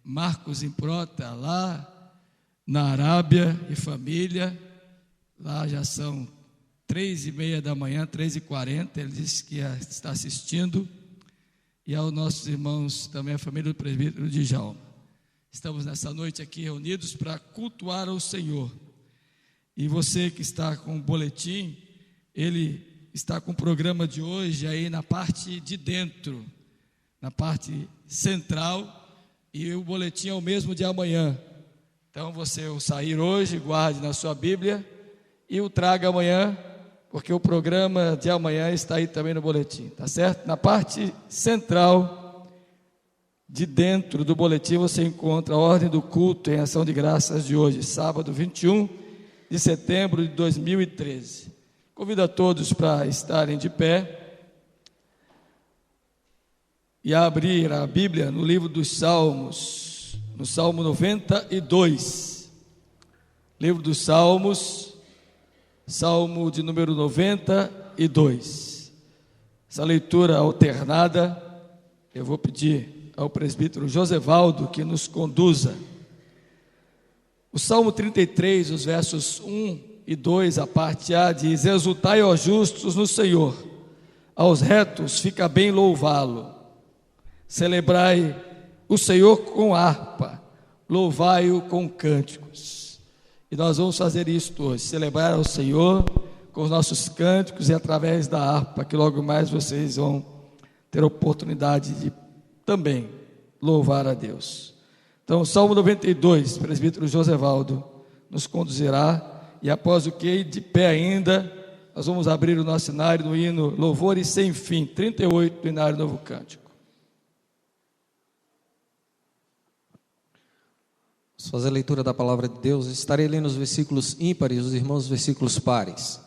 Marcos Improta, lá na Arábia, e família. Lá já são 3h30 da manhã, 3h40. Ele disse que está assistindo. E aos nossos irmãos, também a família do presbítero Djalma. Estamos nessa noite aqui reunidos para cultuar ao Senhor. E você que está com o boletim, ele está com o programa de hoje aí na parte de dentro, na parte central, e o boletim é o mesmo de amanhã. Então você, ao sair hoje, guarde na sua Bíblia e o traga amanhã, porque o programa de amanhã está aí também no boletim, tá certo? Na parte central de dentro do boletim você encontra a ordem do culto em ação de graças de hoje, sábado 21 de setembro de 2013. Convido a todos para estarem de pé e abrir a Bíblia no livro dos Salmos, no Salmo 92. Livro dos Salmos, Salmo de número 92. Essa leitura alternada, eu vou pedir ao presbítero Josevaldo que nos conduza. O Salmo 33, os versos 1 e 2, a parte A, diz: exultai, ó justos, no Senhor, aos retos fica bem louvá-lo. Celebrai o Senhor com harpa, louvai-o com cânticos. E nós vamos fazer isto hoje, celebrar ao Senhor com os nossos cânticos e através da harpa, que logo mais vocês vão ter a oportunidade de também louvar a Deus. Então, o Salmo 92, presbítero Josevaldo nos conduzirá, e após o que, de pé ainda, nós vamos abrir o nosso cenário no hino Louvores Sem Fim, 38 do Inário Novo Cântico. Vamos fazer a leitura da palavra de Deus. Estarei lendo os versículos ímpares, os irmãos, os versículos pares.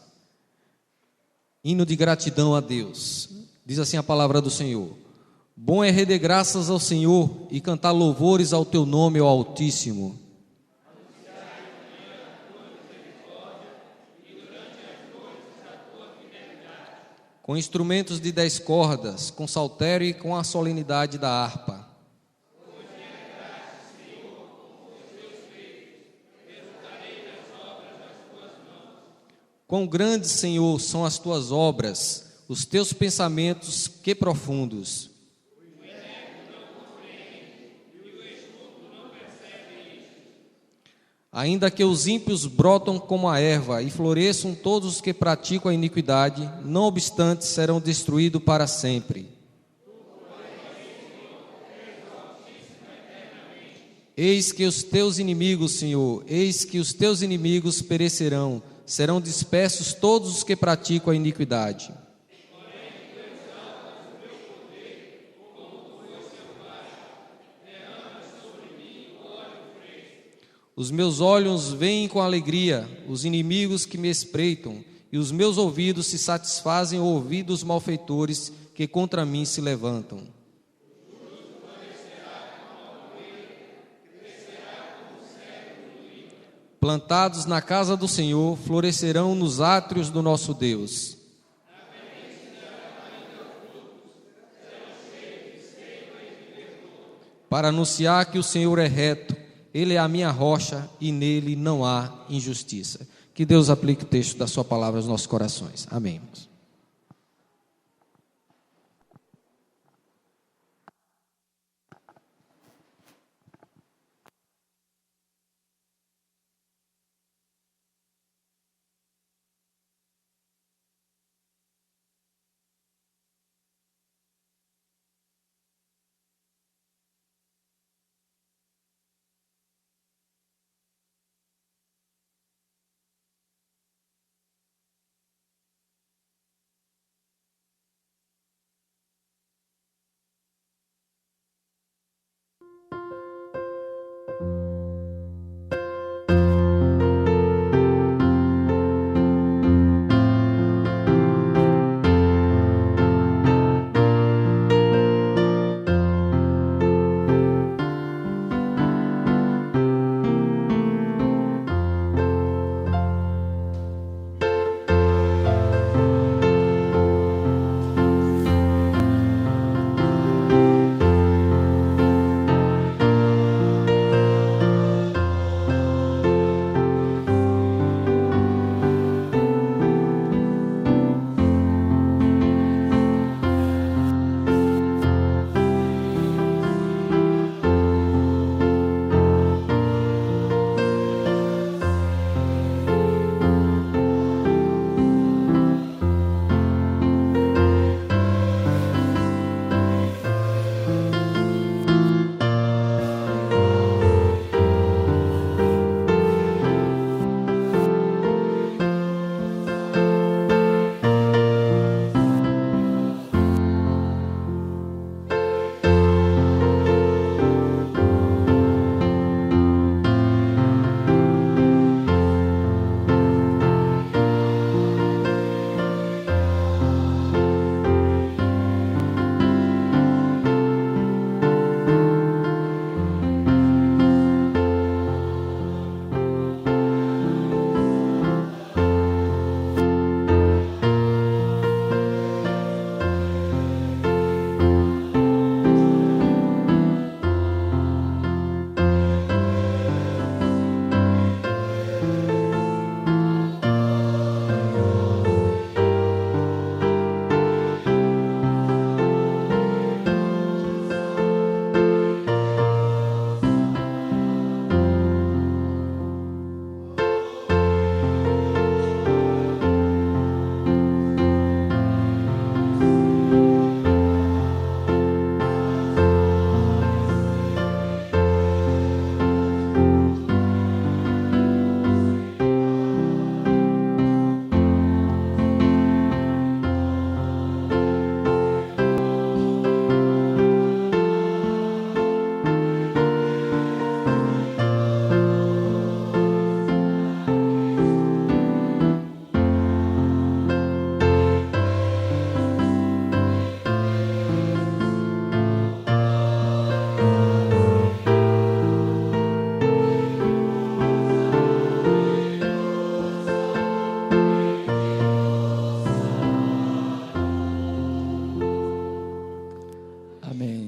Hino de gratidão a Deus. Diz assim a palavra do Senhor: bom é render graças ao Senhor e cantar louvores ao teu nome, ó Altíssimo. Com instrumentos de 10 cordas, com saltério e com a solenidade da harpa. Quão grandes, Senhor, são as tuas obras, os teus pensamentos, que profundos. Ainda que os ímpios brotam como a erva e floresçam todos os que praticam a iniquidade, não obstante serão destruídos para sempre. Eis que os teus inimigos, Senhor, eis que os teus inimigos perecerão, serão dispersos todos os que praticam a iniquidade. Os meus olhos veem com alegria os inimigos que me espreitam, e os meus ouvidos se satisfazem ao ouvir dos malfeitores que contra mim se levantam. Plantados na casa do Senhor, florescerão nos átrios do nosso Deus. Para anunciar que o Senhor é reto, Ele é a minha rocha e nele não há injustiça. Que Deus aplique o texto da sua palavra aos nossos corações. Amém.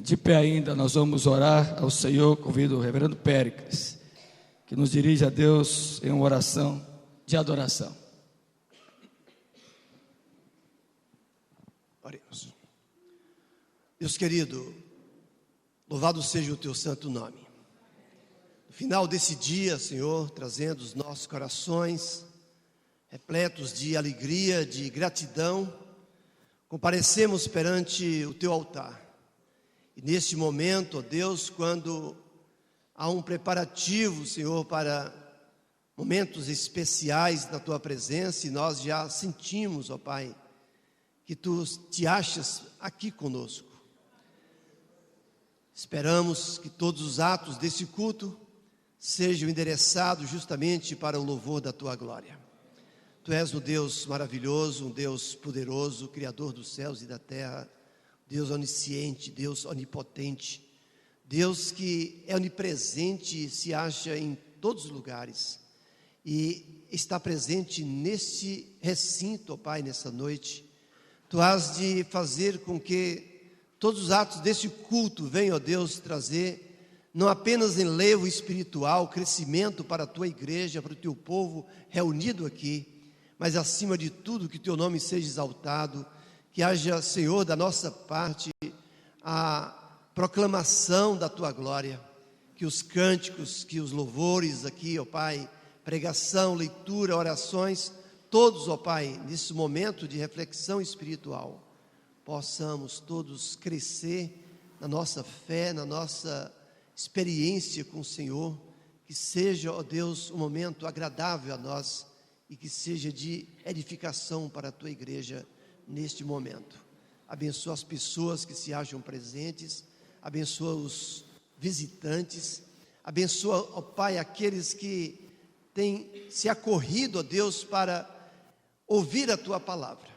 De pé ainda, nós vamos orar ao Senhor. Convido o reverendo Péricles, que nos dirige a Deus em uma oração de adoração. Oremos. Deus querido, louvado seja o teu santo nome. No final desse dia, Senhor, trazendo os nossos corações repletos de alegria, de gratidão, comparecemos perante o teu altar. E neste momento, ó Deus, quando há um preparativo, Senhor, para momentos especiais na tua presença, e nós já sentimos, ó Pai, que tu te achas aqui conosco. Esperamos que todos os atos desse culto sejam endereçados justamente para o louvor da tua glória. Tu és um Deus maravilhoso, um Deus poderoso, Criador dos céus e da terra, Deus onisciente, Deus onipotente, Deus que é onipresente e se acha em todos os lugares e está presente neste recinto, ó Pai, nessa noite. Tu has de fazer com que todos os atos desse culto venham, ó Deus, trazer não apenas enlevo espiritual, crescimento para a tua igreja, para o teu povo reunido aqui, mas acima de tudo que teu nome seja exaltado, que haja, Senhor, da nossa parte a proclamação da tua glória, que os cânticos, que os louvores aqui, ó Pai, pregação, leitura, orações, todos, ó Pai, nesse momento de reflexão espiritual, possamos todos crescer na nossa fé, na nossa experiência com o Senhor, que seja, ó Deus, um momento agradável a nós e que seja de edificação para a tua igreja neste momento. Abençoa as pessoas que se acham presentes, abençoa os visitantes, abençoa, ó Pai, aqueles que têm se acorrido, ó Deus, para ouvir a tua palavra.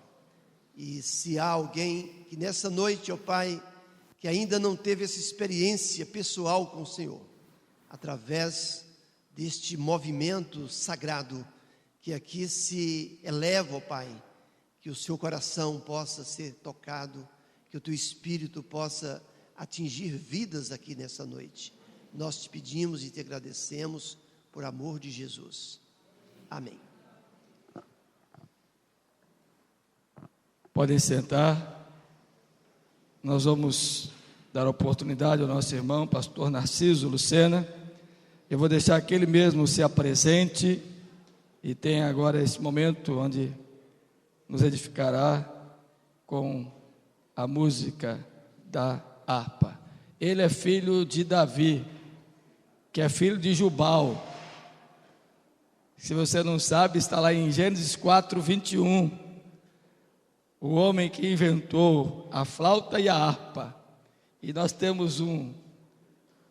E se há alguém que nessa noite, ó Pai, que ainda não teve essa experiência pessoal com o Senhor, através deste movimento sagrado que aqui se eleva, ó Pai, que o seu coração possa ser tocado, que o teu Espírito possa atingir vidas aqui nessa noite. Nós te pedimos e te agradecemos por amor de Jesus. Amém. Podem sentar. Nós vamos dar oportunidade ao nosso irmão, pastor Narciso Lucena. Eu vou deixar que ele mesmo se apresente e tenha agora esse momento onde nos edificará com a música da harpa. Ele é filho de Davi, que é filho de Jubal. Se você não sabe, está lá em Gênesis 4:21. O homem que inventou a flauta e a harpa. E nós temos um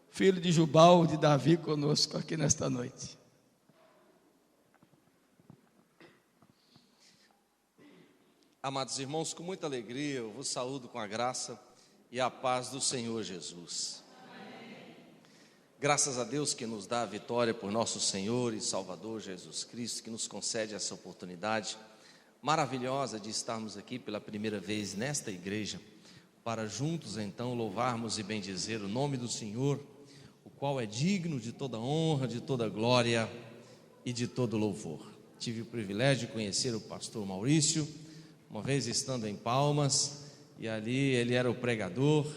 filho de Jubal, de Davi, conosco aqui nesta noite. Amados irmãos, com muita alegria eu vos saúdo com a graça e a paz do Senhor Jesus. Amém. Graças a Deus que nos dá a vitória por nosso Senhor e Salvador Jesus Cristo, que nos concede essa oportunidade maravilhosa de estarmos aqui pela primeira vez nesta igreja, para juntos então louvarmos e bendizer o nome do Senhor, o qual é digno de toda honra, de toda glória e de todo louvor. Tive o privilégio de conhecer o pastor Maurício, uma vez estando em Palmas, e ali ele era o pregador,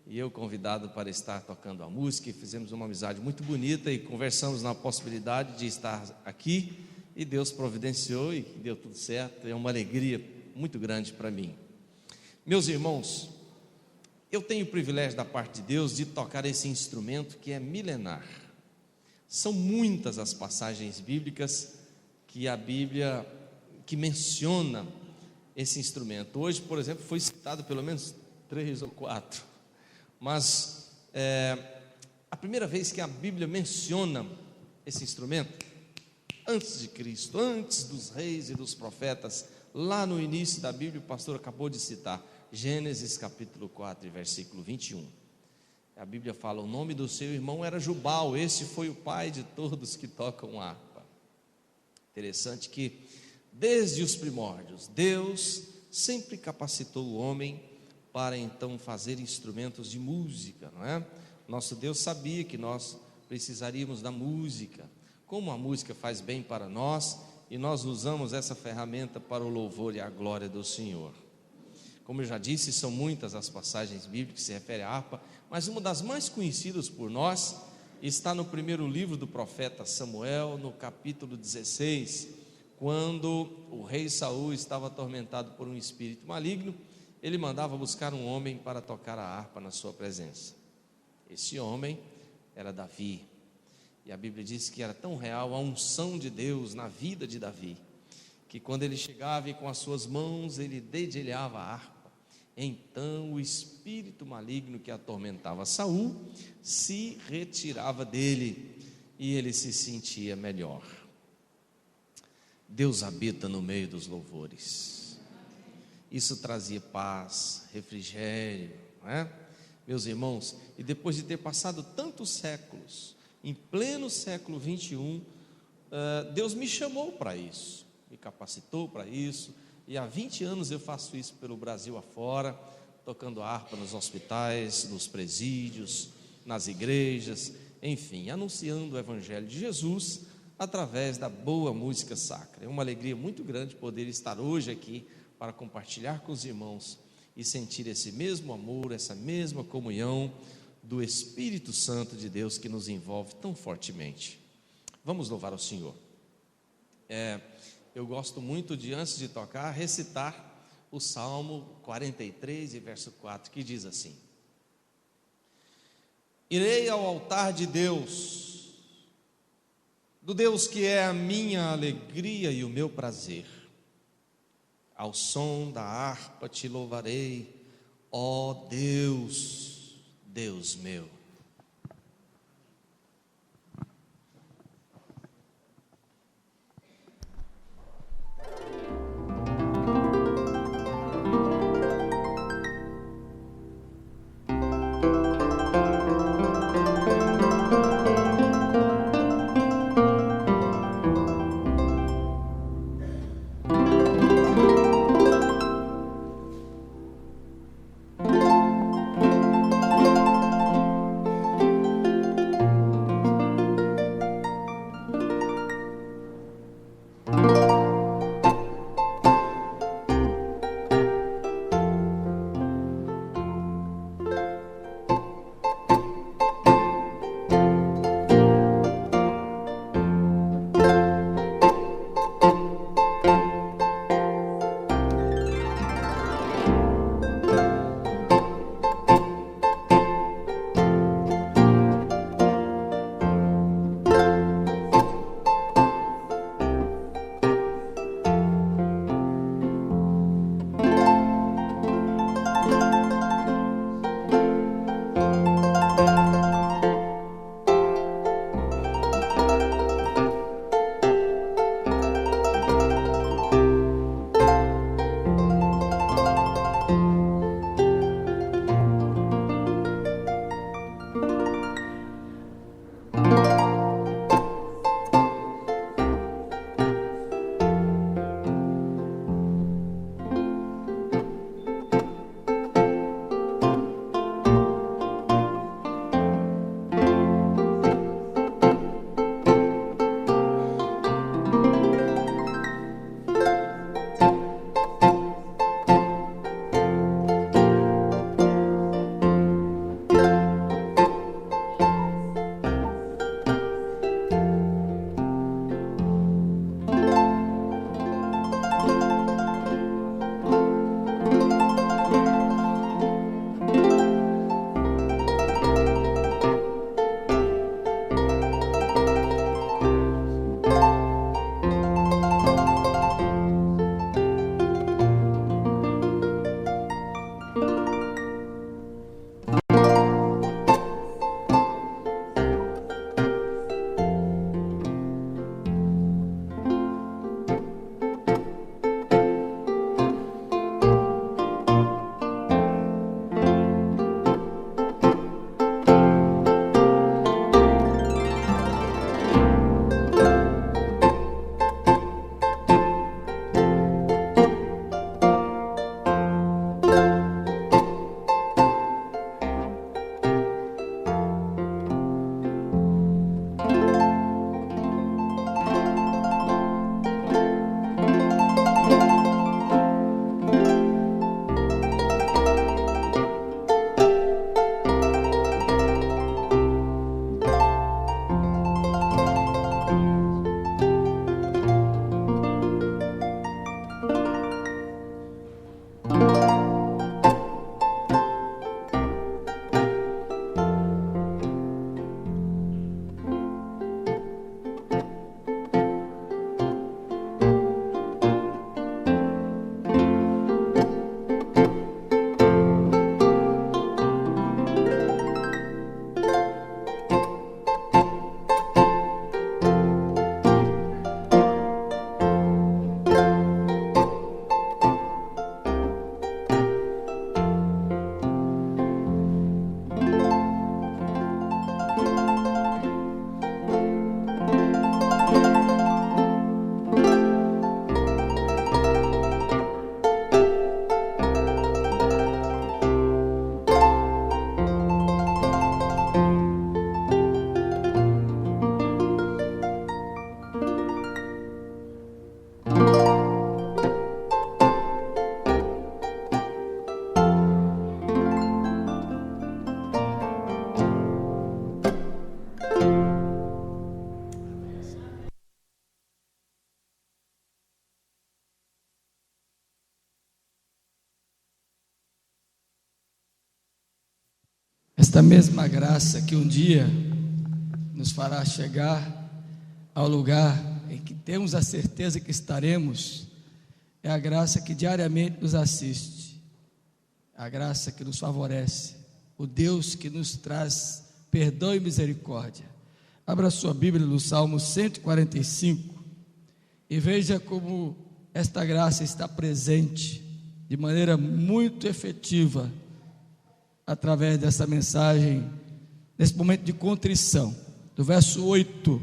e eu convidado para estar tocando a música, e fizemos uma amizade muito bonita, e conversamos na possibilidade de estar aqui, e Deus providenciou e deu tudo certo. É uma alegria muito grande para mim. Meus irmãos, eu tenho o privilégio da parte de Deus de tocar esse instrumento que é milenar. São muitas as passagens bíblicas que a Bíblia que menciona esse instrumento. Hoje, por exemplo, foi citado pelo menos 3 ou 4. Mas a primeira vez que a Bíblia menciona esse instrumento, antes de Cristo, antes dos reis e dos profetas, lá no início da Bíblia, o pastor acabou de citar, Gênesis capítulo 4, versículo 21. A Bíblia fala, o nome do seu irmão era Jubal, esse foi o pai de todos que tocam harpa. Interessante que, desde os primórdios, Deus sempre capacitou o homem para então fazer instrumentos de música, não é? Nosso Deus sabia que nós precisaríamos da música, como a música faz bem para nós, e nós usamos essa ferramenta para o louvor e a glória do Senhor. Como eu já disse, são muitas as passagens bíblicas que se referem à harpa, mas uma das mais conhecidas por nós está no primeiro livro do profeta Samuel, no capítulo 16, quando o rei Saul estava atormentado por um espírito maligno. Ele mandava buscar um homem para tocar a harpa na sua presença. Esse homem era Davi, e a Bíblia diz que era tão real a unção de Deus na vida de Davi, que quando ele chegava e com as suas mãos ele dedilhava a harpa, então o espírito maligno que atormentava Saul se retirava dele e ele se sentia melhor. Deus habita no meio dos louvores. Isso trazia paz, refrigério, não é? Meus irmãos, e depois de ter passado tantos séculos, em pleno século 21, Deus me chamou para isso, me capacitou para isso, e há 20 anos eu faço isso pelo Brasil afora, tocando harpa nos hospitais, nos presídios, nas igrejas, enfim, anunciando o Evangelho de Jesus através da boa música sacra. É uma alegria muito grande poder estar hoje aqui para compartilhar com os irmãos e sentir esse mesmo amor, essa mesma comunhão do Espírito Santo de Deus que nos envolve tão fortemente. Vamos louvar ao Senhor. Eu gosto muito de, antes de tocar, recitar o Salmo 43 e verso 4, que diz assim: irei ao altar de Deus, do Deus que é a minha alegria e o meu prazer. Ao som da harpa te louvarei, ó Deus, Deus meu. esta mesma graça que um dia nos fará chegar ao lugar em que temos a certeza que estaremos, é a graça que diariamente nos assiste, a graça que nos favorece, o Deus que nos traz perdão e misericórdia. Abra sua Bíblia no Salmo 145 e veja como esta graça está presente de maneira muito efetiva através dessa mensagem, nesse momento de contrição, do verso 8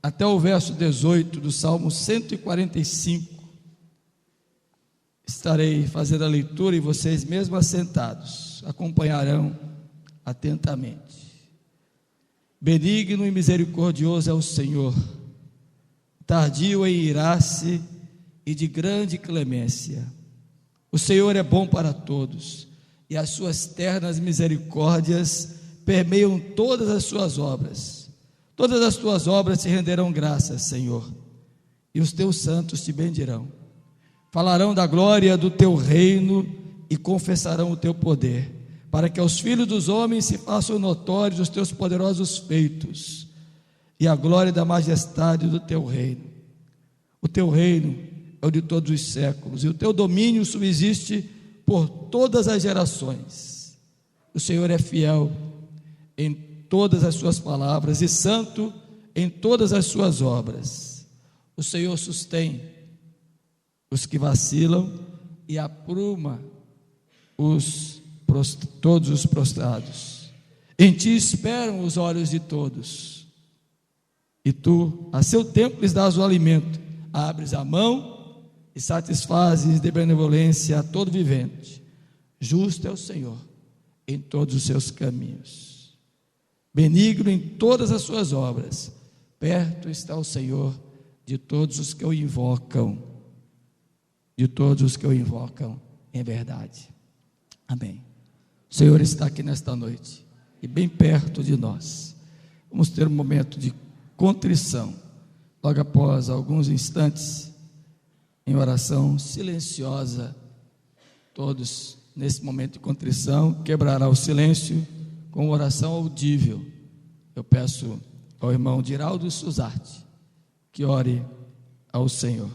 até o verso 18 do Salmo 145. Estarei fazendo a leitura e vocês mesmos assentados acompanharão atentamente. Benigno e misericordioso é o Senhor, tardio em irar-se e de grande clemência. O Senhor é bom para todos, e as suas ternas misericórdias permeiam todas as suas obras. Todas as tuas obras te renderão graças, Senhor, e os teus santos te bendirão. Falarão da glória do teu reino e confessarão o teu poder, para que aos filhos dos homens se façam notórios os teus poderosos feitos e a glória da majestade do teu reino. O teu reino é o de todos os séculos, e o teu domínio subsiste por todas as gerações. O Senhor é fiel em todas as suas palavras e santo em todas as suas obras. O Senhor sustém os que vacilam e apruma todos os prostrados. Em ti esperam os olhos de todos, e tu, a seu tempo, lhes dás o alimento. Abres a mão e satisfazes de benevolência a todo vivente. Justo é o Senhor em todos os seus caminhos, benigno em todas as suas obras. Perto está o Senhor de todos os que o invocam, em verdade. Amém. O Senhor está aqui nesta noite e bem perto de nós. Vamos ter um momento de contrição, logo após alguns instantes, em oração silenciosa. Todos nesse momento de contrição quebrará o silêncio com oração audível. Eu peço ao irmão Diraldo Suzarte que ore ao Senhor.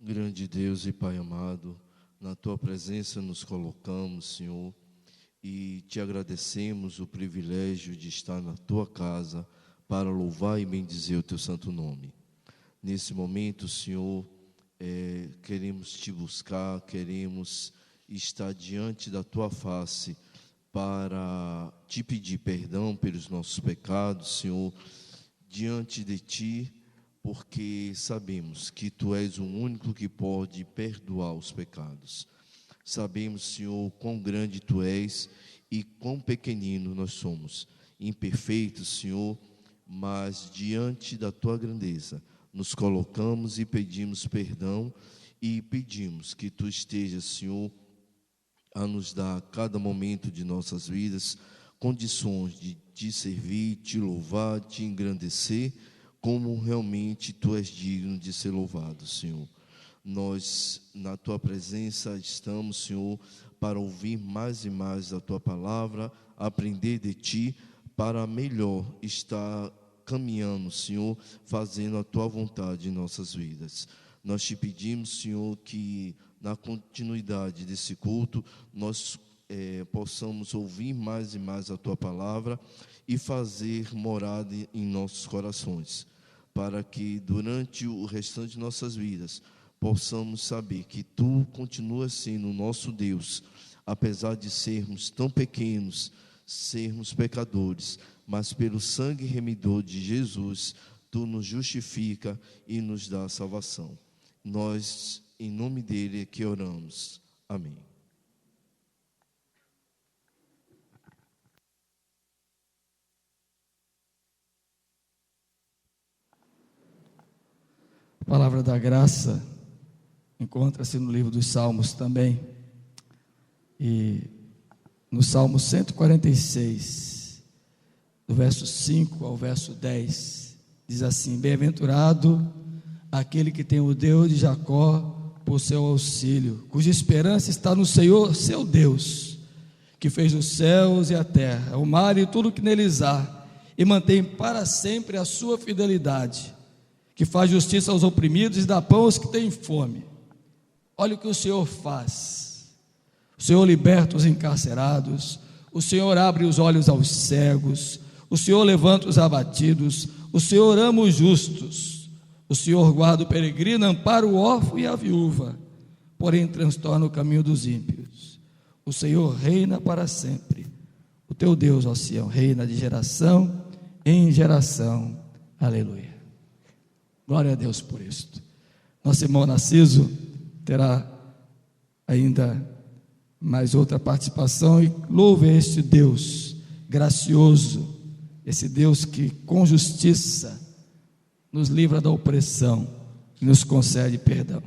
Grande Deus e Pai amado, na Tua presença nos colocamos, Senhor, e Te agradecemos o privilégio de estar na Tua casa para louvar e bendizer o Teu santo nome. Nesse momento, Senhor, queremos Te buscar, queremos estar diante da Tua face para Te pedir perdão pelos nossos pecados, Senhor, diante de Ti, porque sabemos que Tu és o único que pode perdoar os pecados. Sabemos, Senhor, quão grande Tu és e quão pequenino nós somos, imperfeitos, Senhor, mas diante da Tua grandeza, nos colocamos e pedimos perdão e pedimos que Tu estejas, Senhor, a nos dar a cada momento de nossas vidas condições de Te servir, Te louvar, Te engrandecer, como realmente Tu és digno de ser louvado, Senhor. Nós, na Tua presença, estamos, Senhor, para ouvir mais e mais a Tua palavra, aprender de Ti, para melhor estar caminhando, Senhor, fazendo a Tua vontade em nossas vidas. Nós Te pedimos, Senhor, que na continuidade desse culto, nós possamos ouvir mais e mais a Tua palavra e fazer morada em nossos corações, para que durante o restante de nossas vidas possamos saber que Tu continuas sendo o nosso Deus, apesar de sermos tão pequenos, sermos pecadores, mas pelo sangue remidor de Jesus, Tu nos justifica e nos dá a salvação. Nós em nome dele é que oramos. Amém. A palavra da graça encontra-se no livro dos Salmos também, e no Salmo 146, do verso 5 ao verso 10, diz assim: bem-aventurado aquele que tem o Deus de Jacó por seu auxílio, cuja esperança está no Senhor, seu Deus, que fez os céus e a terra, o mar e tudo que neles há, e mantém para sempre a sua fidelidade, que faz justiça aos oprimidos e dá pão aos que têm fome. Olha o que o Senhor faz. O Senhor liberta os encarcerados, o Senhor abre os olhos aos cegos, o Senhor levanta os abatidos, o Senhor ama os justos, o Senhor guarda o peregrino, ampara o órfão e a viúva, porém transtorna o caminho dos ímpios. O Senhor reina para sempre. O teu Deus, ó Sião, reina de geração em geração. Aleluia. Glória a Deus por isto. Nosso irmão Narciso terá ainda mais outra participação, e louve este Deus gracioso, esse Deus que com justiça nos livra da opressão e nos concede perdão.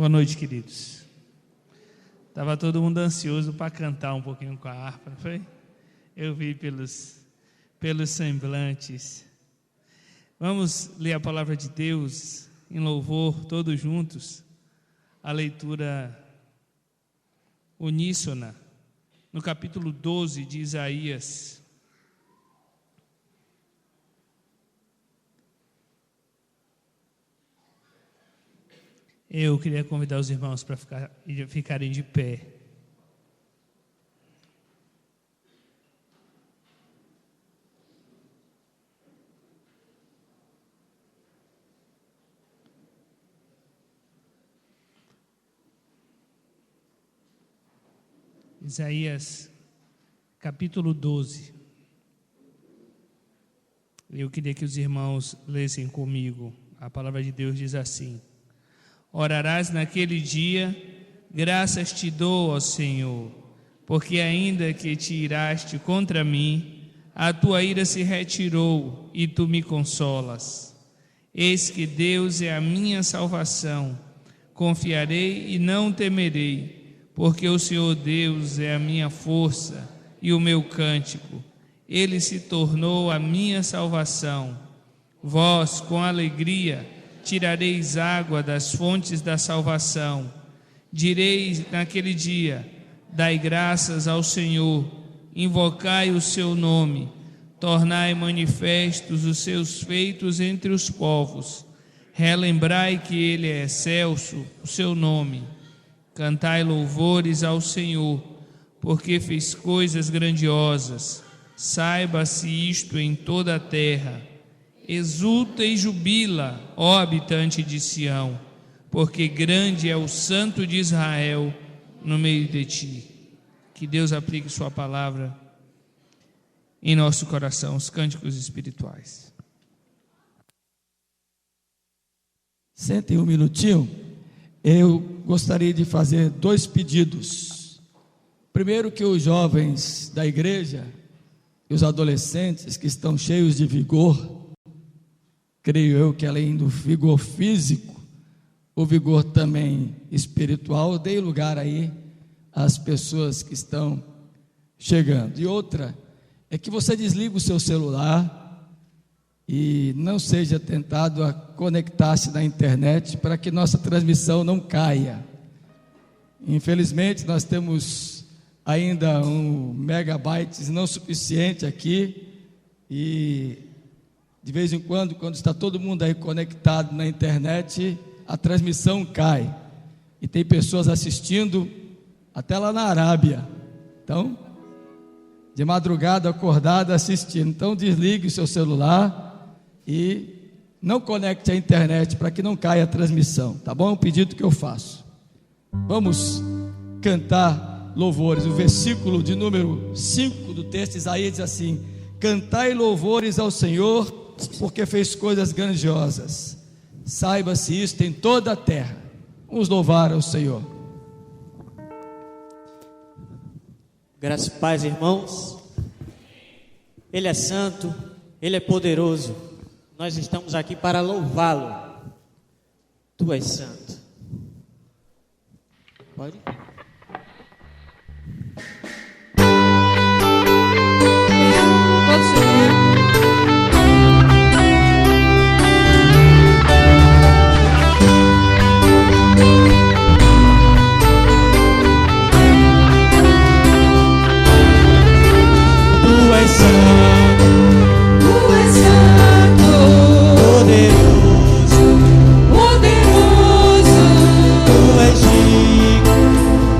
Boa noite, queridos. Estava todo mundo ansioso para cantar um pouquinho com a harpa, não foi? Eu vi pelos semblantes. Vamos ler a palavra de Deus em louvor, todos juntos. A leitura uníssona, no capítulo 12 de Isaías. Eu queria convidar os irmãos para ficarem de pé. Isaías, capítulo 12. Eu queria que os irmãos lessem comigo. A palavra de Deus diz assim: Orarás naquele dia, graças te dou, ó Senhor, porque ainda que te iraste contra mim, a tua ira se retirou e tu me consolas. Eis que Deus é a minha salvação, confiarei e não temerei, porque o Senhor Deus é a minha força e o meu cântico. Ele se tornou a minha salvação. Vós, com alegria, tirareis água das fontes da salvação. Direis naquele dia: dai graças ao Senhor, invocai o seu nome, tornai manifestos os seus feitos entre os povos. Relembrai que ele é excelso, o seu nome. Cantai louvores ao Senhor, porque fez coisas grandiosas. Saiba-se isto em toda a terra. Exulta e jubila, ó habitante de Sião, porque grande é o Santo de Israel no meio de ti. Que Deus aplique sua palavra em nosso coração, os cânticos espirituais. Sentem um minutinho. Eu gostaria de fazer 2 pedidos. Primeiro, que os jovens da igreja e os adolescentes que estão cheios de vigor, creio eu que além do vigor físico, o vigor também espiritual, dê lugar aí às pessoas que estão chegando. E outra, é que você desliga o seu celular e não seja tentado a conectar-se na internet para que nossa transmissão não caia. Infelizmente, nós temos ainda 1 megabytes não suficiente aqui e de vez em quando está todo mundo aí conectado na internet, a transmissão cai. E tem pessoas assistindo até lá na Arábia. Então, de madrugada acordado assistindo. Então, desligue o seu celular e não conecte a internet para que não caia a transmissão. Tá bom? É um pedido que eu faço. Vamos cantar louvores. O versículo de número 5 do texto de Isaías diz assim: cantai louvores ao Senhor, porque fez coisas grandiosas. Saiba-se isto em toda a terra. Vamos louvar ao Senhor. Graças e paz, irmãos. Ele é santo, Ele é poderoso. Nós estamos aqui para louvá-lo. Tu és santo. Pode? Poderoso, tu és digno.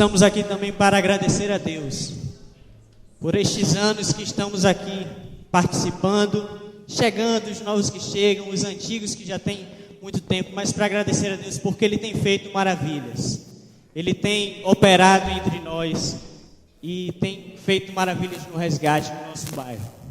estamos aqui também para agradecer a Deus por estes anos que estamos aqui participando, chegando, os novos que chegam, os antigos que já têm muito tempo, mas para agradecer a Deus porque Ele tem feito maravilhas. Ele tem operado entre nós e tem feito maravilhas no resgate no nosso bairro.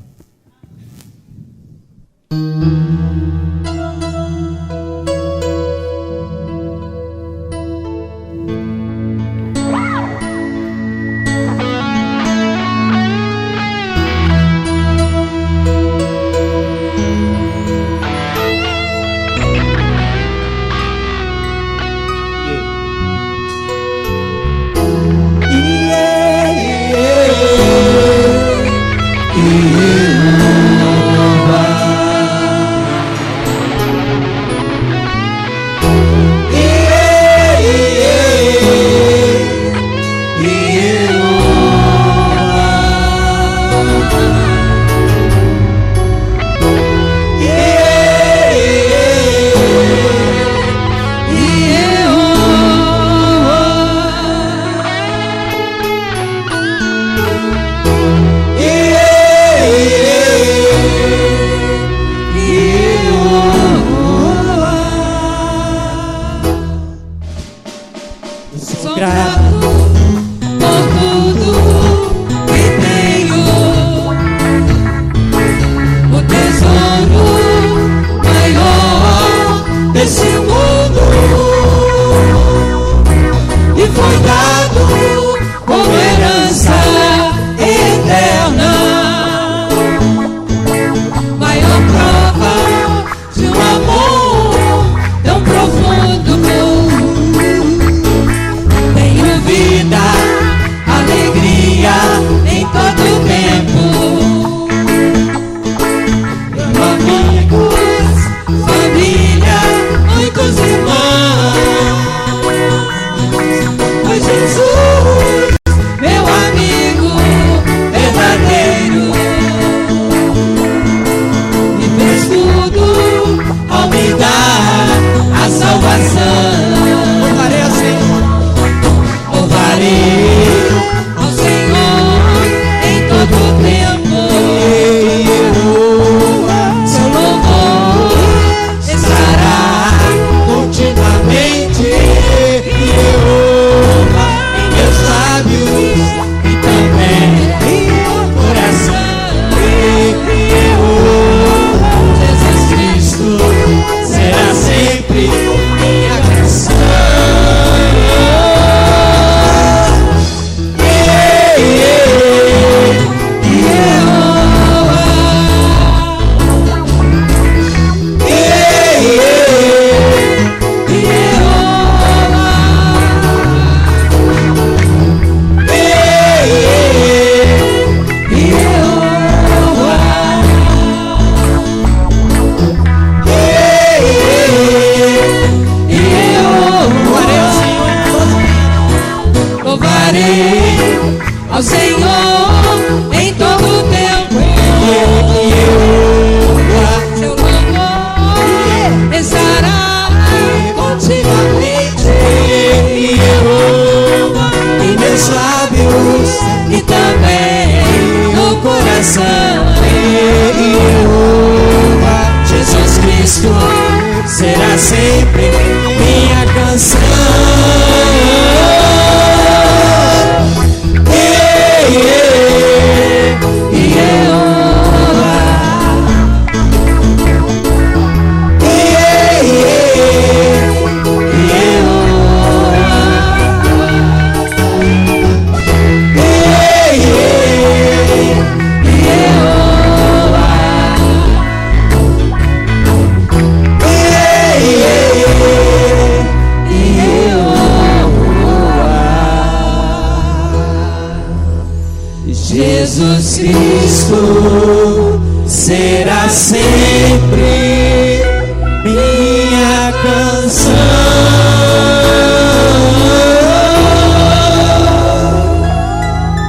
Será sempre minha canção. Jesus Cristo será sempre minha canção.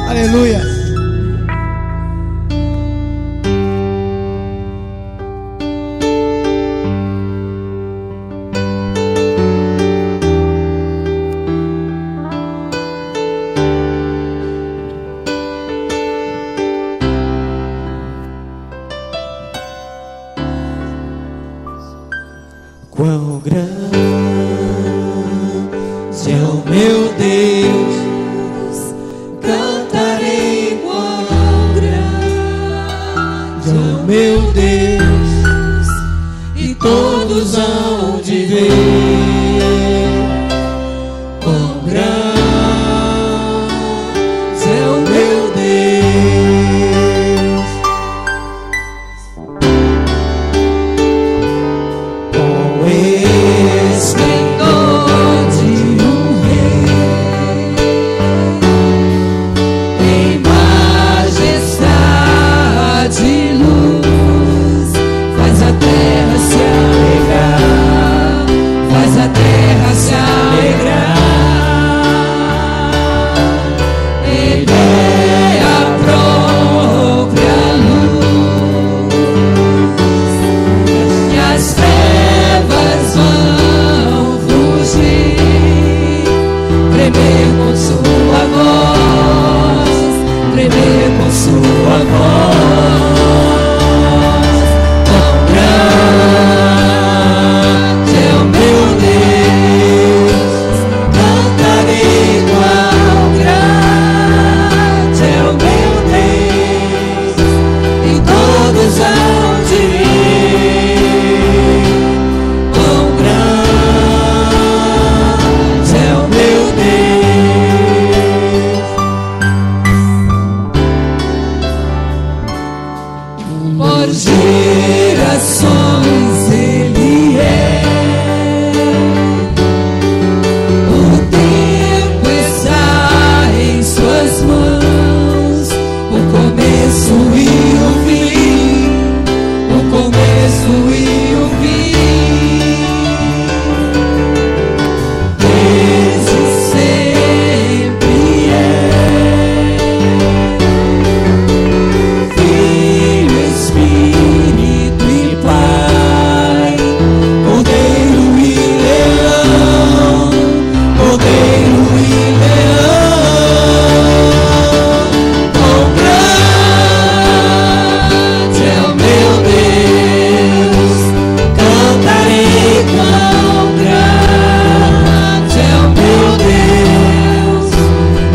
Aleluia. Quão grande é o meu Deus, cantarei quão grande é o meu Deus, e todos hão de ver quão grande é o meu Deus. Com esplendor de um rei, em majestade e luz, faz a terra se alegrar, faz a terra se alegrar. Ele é a própria luz, e as trevas vão fugir, tremer com sua voz, tremer com sua voz. Quão grande é o meu Deus, cantarei quão grande é o meu Deus, e todos hão de ver quão grande é o meu Deus. Por gerações Ele é, o tempo está em suas mãos, o começo e o fim, o começo e o fim. Desde sempre é Filho, Espírito e Pai, Cordeiro e Leão, Cordeiro e Leão. Quão grande é o meu Deus, cantarei quão grande é o meu Deus,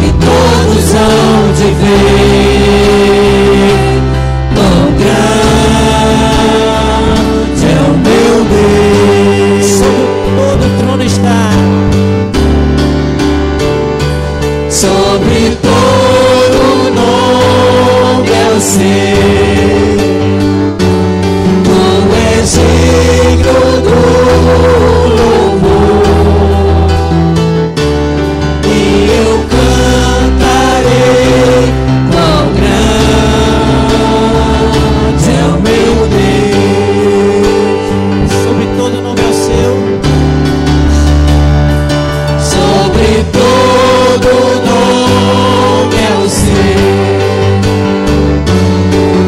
e todos hão de ver quão grande é o meu Deus. Sobre todo o trono está, sobre todo nome é o seu. Tu és digno do louvor, e eu cantarei quão grande é o meu Deus. Sobre todo nome é o seu. Sobre todo nome é o seu.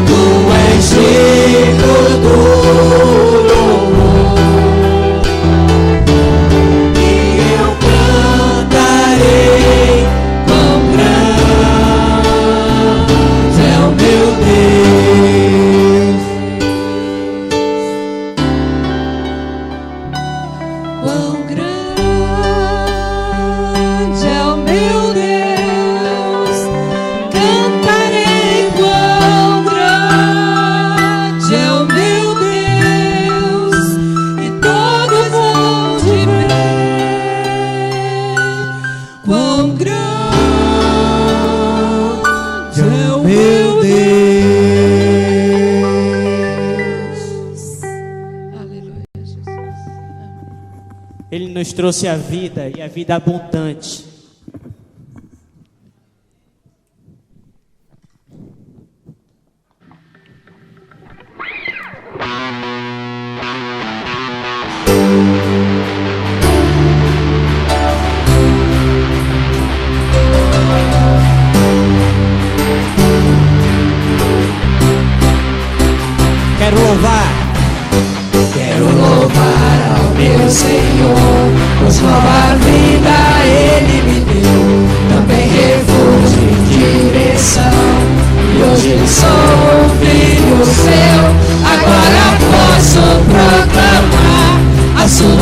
Tu és digno do louvor, e eu cantarei quão grande é o meu Deus. Quão grande é o meu Deus, cantarei quão grande é o meu Deus, e todos vão te ver quão grande é o meu Deus. Aleluia, Jesus. Ele nos trouxe a vida e a vida abundante. Quero louvar ao meu Senhor, pois nova vida Ele me deu, também refúgio e direção, e hoje sou filho seu. Agora posso proclamar a sua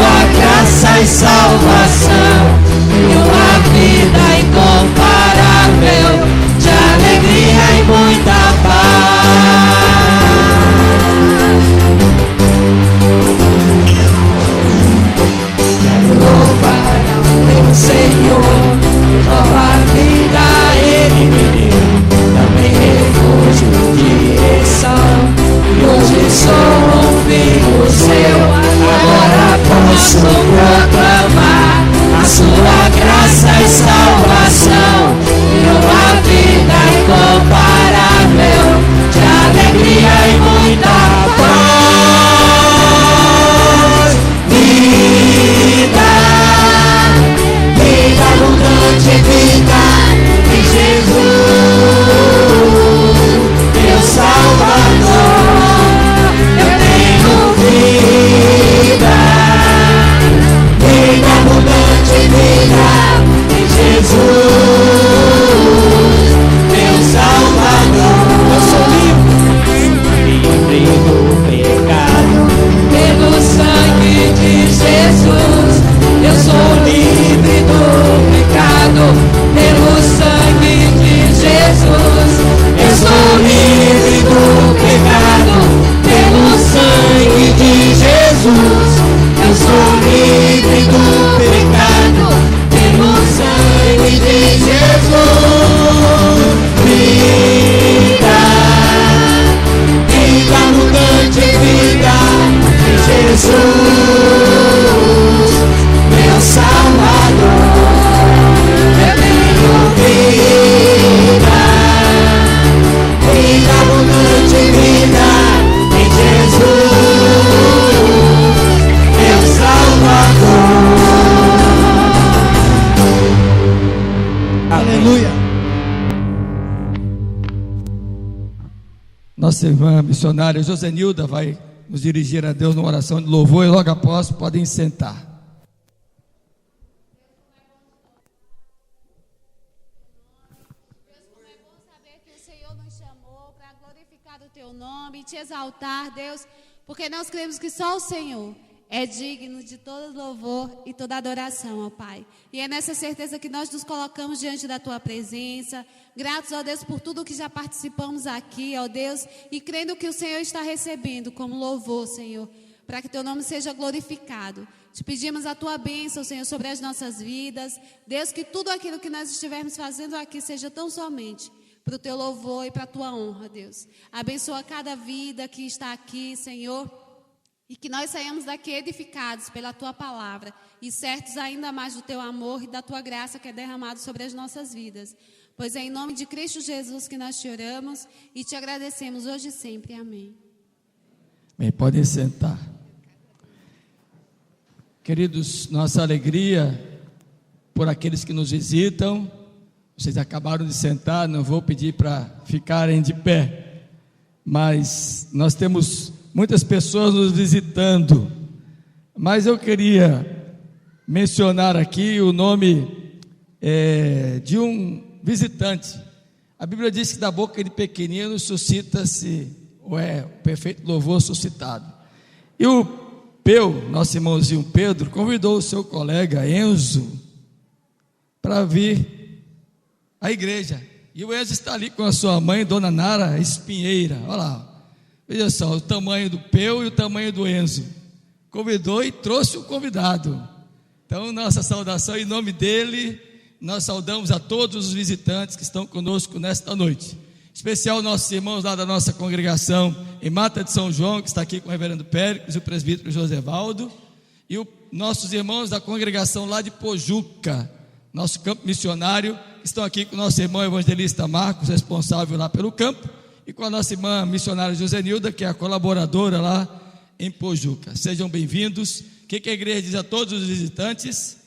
nossa irmã missionária Josenilda vai nos dirigir a Deus numa oração de louvor e logo após podem sentar. O teu nome, te exaltar, Deus, porque nós cremos que só o Senhor é digno de todo louvor e toda adoração, ó Pai. E é nessa certeza que nós nos colocamos diante da tua presença, gratos, ó Deus, por tudo que já participamos aqui, ó Deus, e crendo que o Senhor está recebendo como louvor, Senhor, para que teu nome seja glorificado. Te pedimos a tua bênção, Senhor, sobre as nossas vidas. Deus, que tudo aquilo que nós estivermos fazendo aqui seja tão somente para o teu louvor e para a tua honra, Deus. Abençoa cada vida que está aqui, Senhor, e que nós saímos daqui edificados pela tua palavra e certos ainda mais do teu amor e da tua graça que é derramado sobre as nossas vidas. Pois é em nome de Cristo Jesus que nós te oramos e te agradecemos hoje e sempre. Amém. Bem, podem sentar. Queridos, nossa alegria por aqueles que nos visitam. Vocês acabaram de sentar, não vou pedir para ficarem de pé, mas nós temos muitas pessoas nos visitando, mas eu queria mencionar aqui o nome de um visitante. A Bíblia diz que da boca de pequenino suscita-se, o perfeito louvor suscitado. E o nosso irmãozinho Pedro, convidou o seu colega Enzo para vir a igreja, e o Enzo está ali com a sua mãe, Dona Nara Espinheira. Olha lá, veja só o tamanho do Peu e o tamanho do Enzo. Convidou e trouxe o convidado. Então nossa saudação em nome dele. Nós saudamos a todos os visitantes que estão conosco nesta noite, em especial nossos irmãos lá da nossa congregação em Mata de São João, que está aqui com o reverendo Péricles, o presbítero Josevaldo, e nossos irmãos da congregação lá de Pojuca, nosso campo missionário, estão aqui com o nosso irmão evangelista Marcos, responsável lá pelo campo, e com a nossa irmã missionária Josenilda, que é a colaboradora lá em Pojuca. Sejam bem-vindos. O que a igreja diz a todos os visitantes?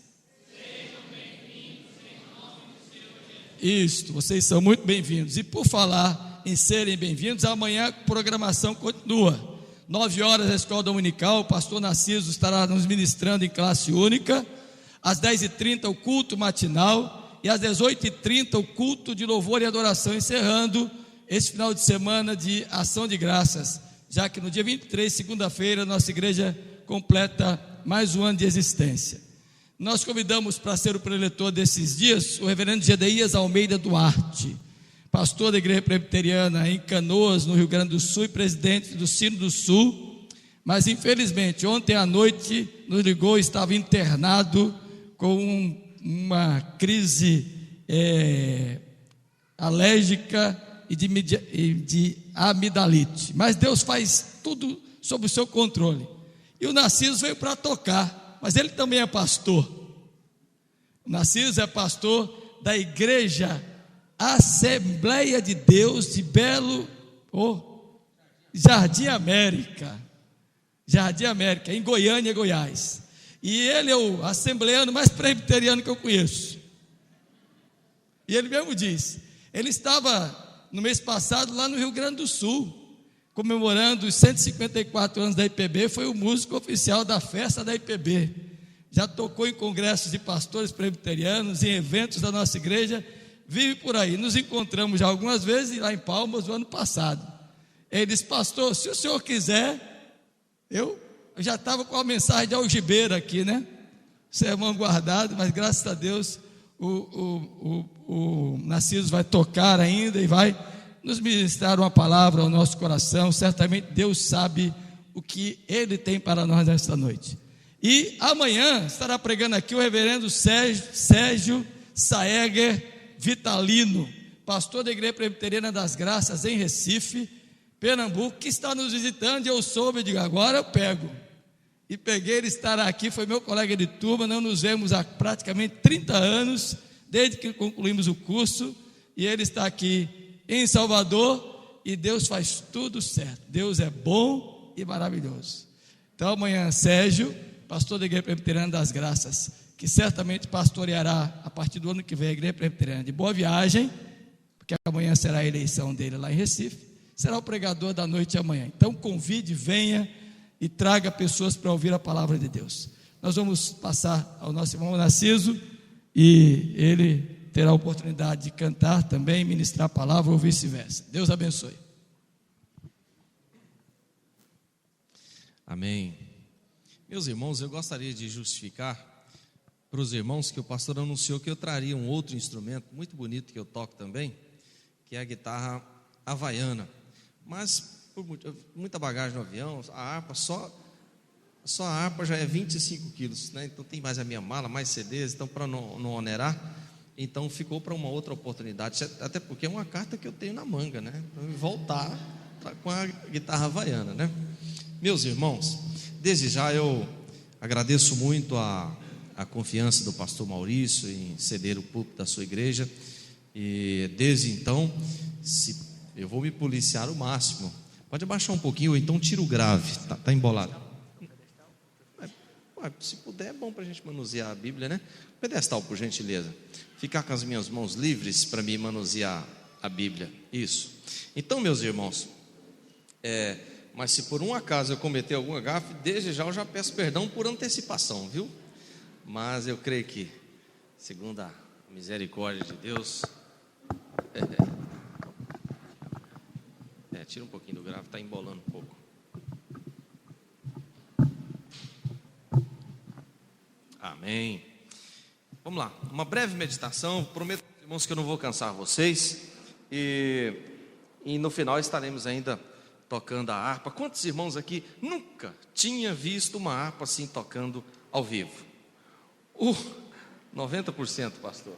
Sejam bem-vindos em nome do Senhor Jesus. Isto, vocês são muito bem-vindos. E por falar em serem bem-vindos, amanhã a programação continua. 9 horas a escola dominical, o pastor Narciso estará nos ministrando em classe única. Às 10h30 o culto matinal e às 18h30 o culto de louvor e adoração, encerrando esse final de semana de ação de graças, já que no dia 23, segunda-feira, nossa igreja completa mais um ano de existência. Nós convidamos para ser o preletor desses dias o reverendo Gedeías Almeida Duarte, pastor da igreja presbiteriana em Canoas, no Rio Grande do Sul, e presidente do Sino do Sul, mas infelizmente ontem à noite nos ligou, estava internado com uma crise alérgica e de amidalite, mas Deus faz tudo sob o seu controle. E o Narciso veio para tocar, mas ele também é pastor. O Narciso é pastor da igreja Assembleia de Deus de Jardim América, em Goiânia, Goiás. E ele é o assembleano mais presbiteriano que eu conheço. E ele mesmo diz, ele estava no mês passado lá no Rio Grande do Sul, comemorando os 154 anos da IPB, foi o músico oficial da festa da IPB. Já tocou em congressos de pastores presbiterianos, em eventos da nossa igreja, vive por aí. Nos encontramos já algumas vezes lá em Palmas no ano passado. Ele disse, pastor, se o senhor quiser, eu já estava com a mensagem de algibeira aqui, né? Sermão guardado, mas graças a Deus o Narciso vai tocar ainda e vai nos ministrar uma palavra ao nosso coração. Certamente Deus sabe o que Ele tem para nós nesta noite. E amanhã estará pregando aqui o reverendo Sérgio Saeger Vitalino, pastor da Igreja Presbiteriana das Graças em Recife, Pernambuco, que está nos visitando. E eu soube, eu digo, agora eu pego. E peguei, ele estará aqui, foi meu colega de turma, não nos vemos há praticamente 30 anos, desde que concluímos o curso, e ele está aqui em Salvador, e Deus faz tudo certo. Deus é bom e maravilhoso. Então amanhã, Sérgio, pastor da Igreja Presbiteriana das Graças, que certamente pastoreará a partir do ano que vem a Igreja Presbiteriana de Boa Viagem, porque amanhã será a eleição dele lá em Recife. será o pregador da noite amanhã. Então convide, venha e traga pessoas para ouvir a palavra de Deus. Nós vamos passar ao nosso irmão Narciso e ele terá a oportunidade de cantar também, ministrar a palavra ou vice-versa. Deus abençoe. Amém. Meus irmãos, eu gostaria de justificar para os irmãos que o pastor anunciou que eu traria um outro instrumento muito bonito que eu toco também, que é a guitarra havaiana. Mas por muita bagagem no avião, a harpa só a harpa já é 25 quilos, né? Então tem mais a minha mala, mais CDs, então para não onerar, então ficou para uma outra oportunidade, até porque é uma carta que eu tenho na manga, né? Para voltar com a guitarra havaiana, né? Meus irmãos, desde já eu agradeço muito a confiança do pastor Maurício em ceder o púlpito da sua igreja, e desde então, eu vou me policiar o máximo. Pode abaixar um pouquinho, ou então tira o grave, tá embolado. Se puder, é bom para a gente manusear a Bíblia, né? Pedestal, por gentileza. Ficar com as minhas mãos livres para me manusear a Bíblia. Isso. Então, meus irmãos, mas se por um acaso eu cometer alguma gafe, desde já eu já peço perdão por antecipação, viu? Mas eu creio que, segundo a misericórdia de Deus, tira um pouquinho do grave, está embolando um pouco. Amém. Vamos lá, uma breve meditação. Prometo, irmãos, que eu não vou cansar vocês. E no final estaremos ainda tocando a harpa. Quantos irmãos aqui nunca tinha visto uma harpa assim tocando ao vivo? 90%, pastor.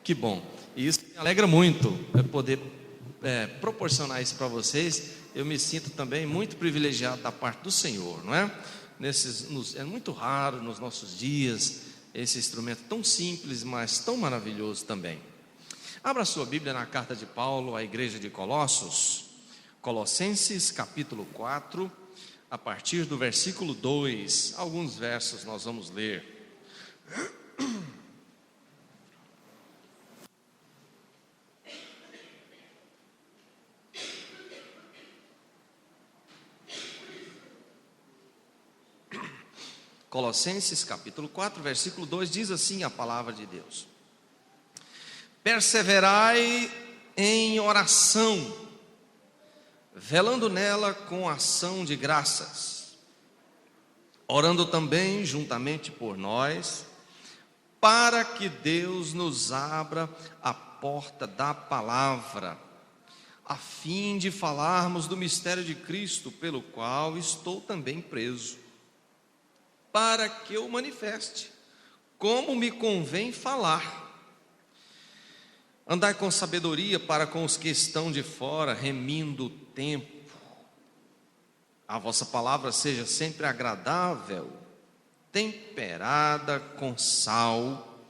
Que bom. E isso me alegra muito poder proporcionar isso para vocês. Eu me sinto também muito privilegiado da parte do Senhor, não é? É muito raro nos nossos dias esse instrumento tão simples, mas tão maravilhoso também. Abra sua Bíblia na carta de Paulo à igreja de Colossos, Colossenses capítulo 4, a partir do versículo 2, alguns versos nós vamos ler. Colossenses capítulo 4, versículo 2, diz assim a palavra de Deus: perseverai em oração, velando nela com ação de graças, orando também juntamente por nós, para que Deus nos abra a porta da palavra, a fim de falarmos do mistério de Cristo, pelo qual estou também preso, para que eu manifeste como me convém falar. Andai com sabedoria para com os que estão de fora, remindo o tempo. A vossa palavra seja sempre agradável, temperada com sal,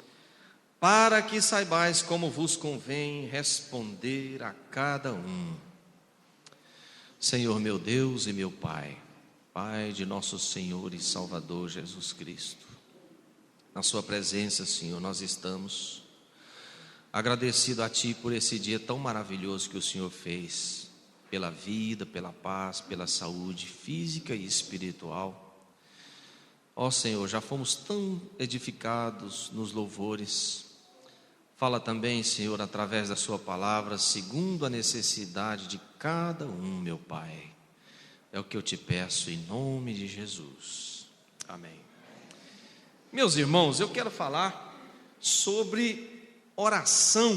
para que saibais como vos convém responder a cada um. Senhor meu Deus e meu Pai, Pai de nosso Senhor e Salvador Jesus Cristo, na sua presença, Senhor, nós estamos agradecido a Ti por esse dia tão maravilhoso que o Senhor fez, pela vida, pela paz, pela saúde física e espiritual. Ó Senhor, já fomos tão edificados nos louvores. Fala também, Senhor, através da sua palavra, segundo a necessidade de cada um, meu Pai. É o que eu te peço em nome de Jesus. Amém. Meus irmãos, eu quero falar sobre oração.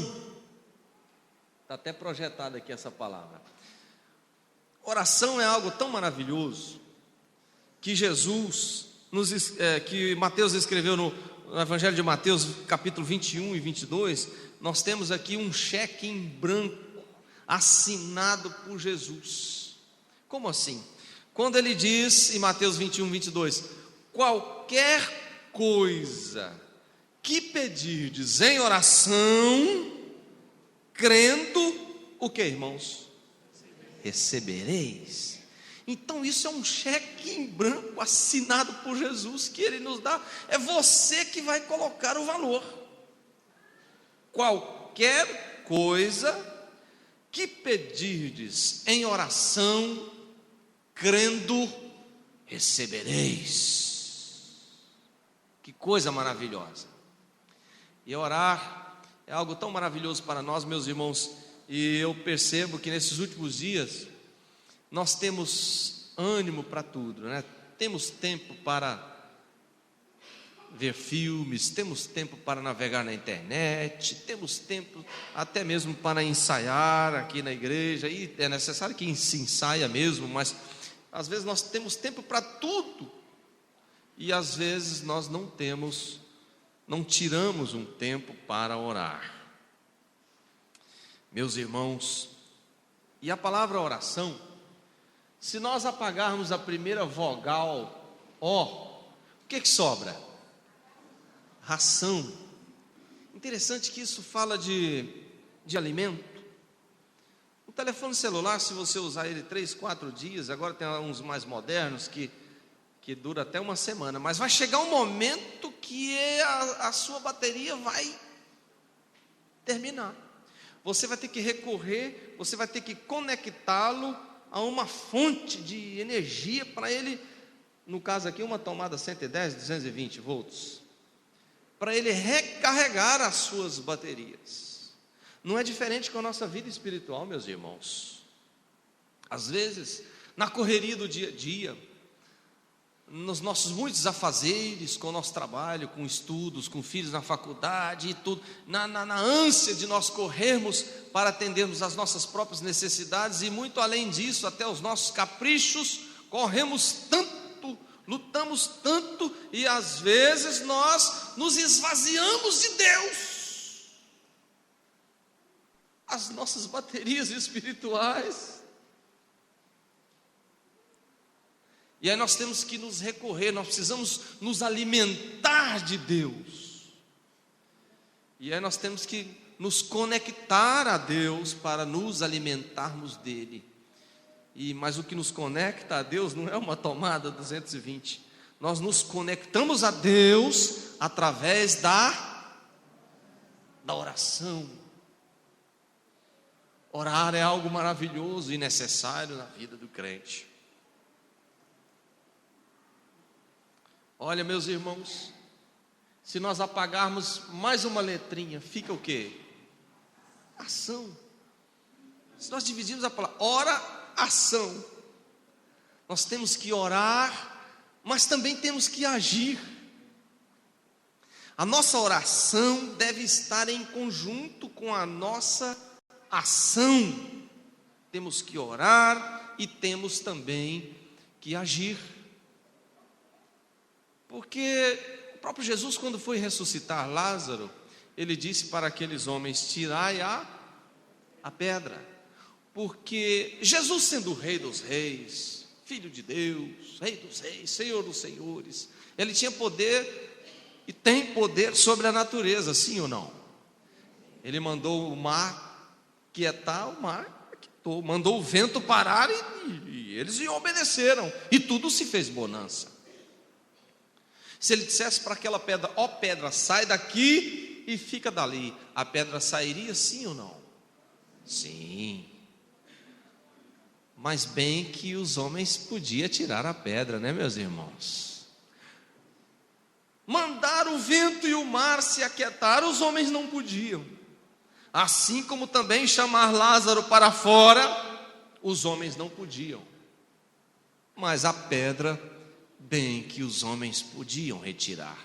Está até projetada aqui essa palavra. Oração é algo tão maravilhoso que que Mateus escreveu no Evangelho de Mateus, capítulo 21 e 22. Nós temos aqui um cheque em branco assinado por Jesus. Como assim? Quando ele diz em Mateus 21, 22, qualquer coisa que pedirdes em oração, crendo, o que, irmãos? Recebereis. Então isso é um cheque em branco assinado por Jesus que Ele nos dá. É você que vai colocar o valor. Qualquer coisa que pedirdes em oração, crendo, recebereis. Que coisa maravilhosa. E orar é algo tão maravilhoso para nós, meus irmãos, e eu percebo que nesses últimos dias nós temos ânimo para tudo, né? Temos tempo para ver filmes, temos tempo para navegar na internet, temos tempo até mesmo para ensaiar aqui na igreja, e é necessário que se ensaia mesmo, mas às vezes nós temos tempo para tudo, e às vezes nós não tiramos um tempo para orar. Meus irmãos, e a palavra oração, se nós apagarmos a primeira vogal, o que sobra? Ração. Interessante que isso fala de alimento. O telefone celular, se você usar ele 3, 4 dias, agora tem uns mais modernos que dura até uma semana, mas vai chegar um momento que a sua bateria vai terminar. Você vai ter que recorrer, você vai ter que conectá-lo a uma fonte de energia para ele, no caso aqui, uma tomada 110, 220 volts, para ele recarregar as suas baterias. Não é diferente com a nossa vida espiritual, meus irmãos. Às vezes, na correria do dia a dia, nos nossos muitos afazeres, com o nosso trabalho, com estudos, com filhos na faculdade e tudo, na ânsia de nós corrermos para atendermos às nossas próprias necessidades e muito além disso, até os nossos caprichos, corremos tanto, lutamos tanto e às vezes nós nos esvaziamos de Deus. As nossas baterias espirituais. E aí nós temos que nos recorrer, nós precisamos nos alimentar de Deus. E aí nós temos que nos conectar a Deus para nos alimentarmos dele. Mas o que nos conecta a Deus não é uma tomada 220. Nós nos conectamos a Deus através da oração. Orar é algo maravilhoso e necessário na vida do crente. Olha, meus irmãos, se nós apagarmos mais uma letrinha, fica o quê? Ação. Se nós dividirmos a palavra oração, nós temos que orar, mas também temos que agir. A nossa oração deve estar em conjunto com a nossa ação. Temos que orar e temos também que agir. Porque o próprio Jesus, quando foi ressuscitar Lázaro, ele disse para aqueles homens: tirai a pedra. Porque Jesus, sendo o Rei dos Reis, Filho de Deus, Rei dos Reis, Senhor dos Senhores, ele tinha poder e tem poder sobre a natureza, sim ou não? Ele mandou o mar quietar, o mar quietou, mandou o vento parar e eles obedeceram, e tudo se fez bonança. Se ele dissesse para aquela pedra: ó pedra, sai daqui e fica dali, a pedra sairia, sim ou não? Sim. Mas bem que os homens podiam tirar a pedra, né, meus irmãos? Mandar o vento e o mar se aquietar, os homens não podiam. Assim como também chamar Lázaro para fora, os homens não podiam. Mas a pedra, bem que os homens podiam retirar.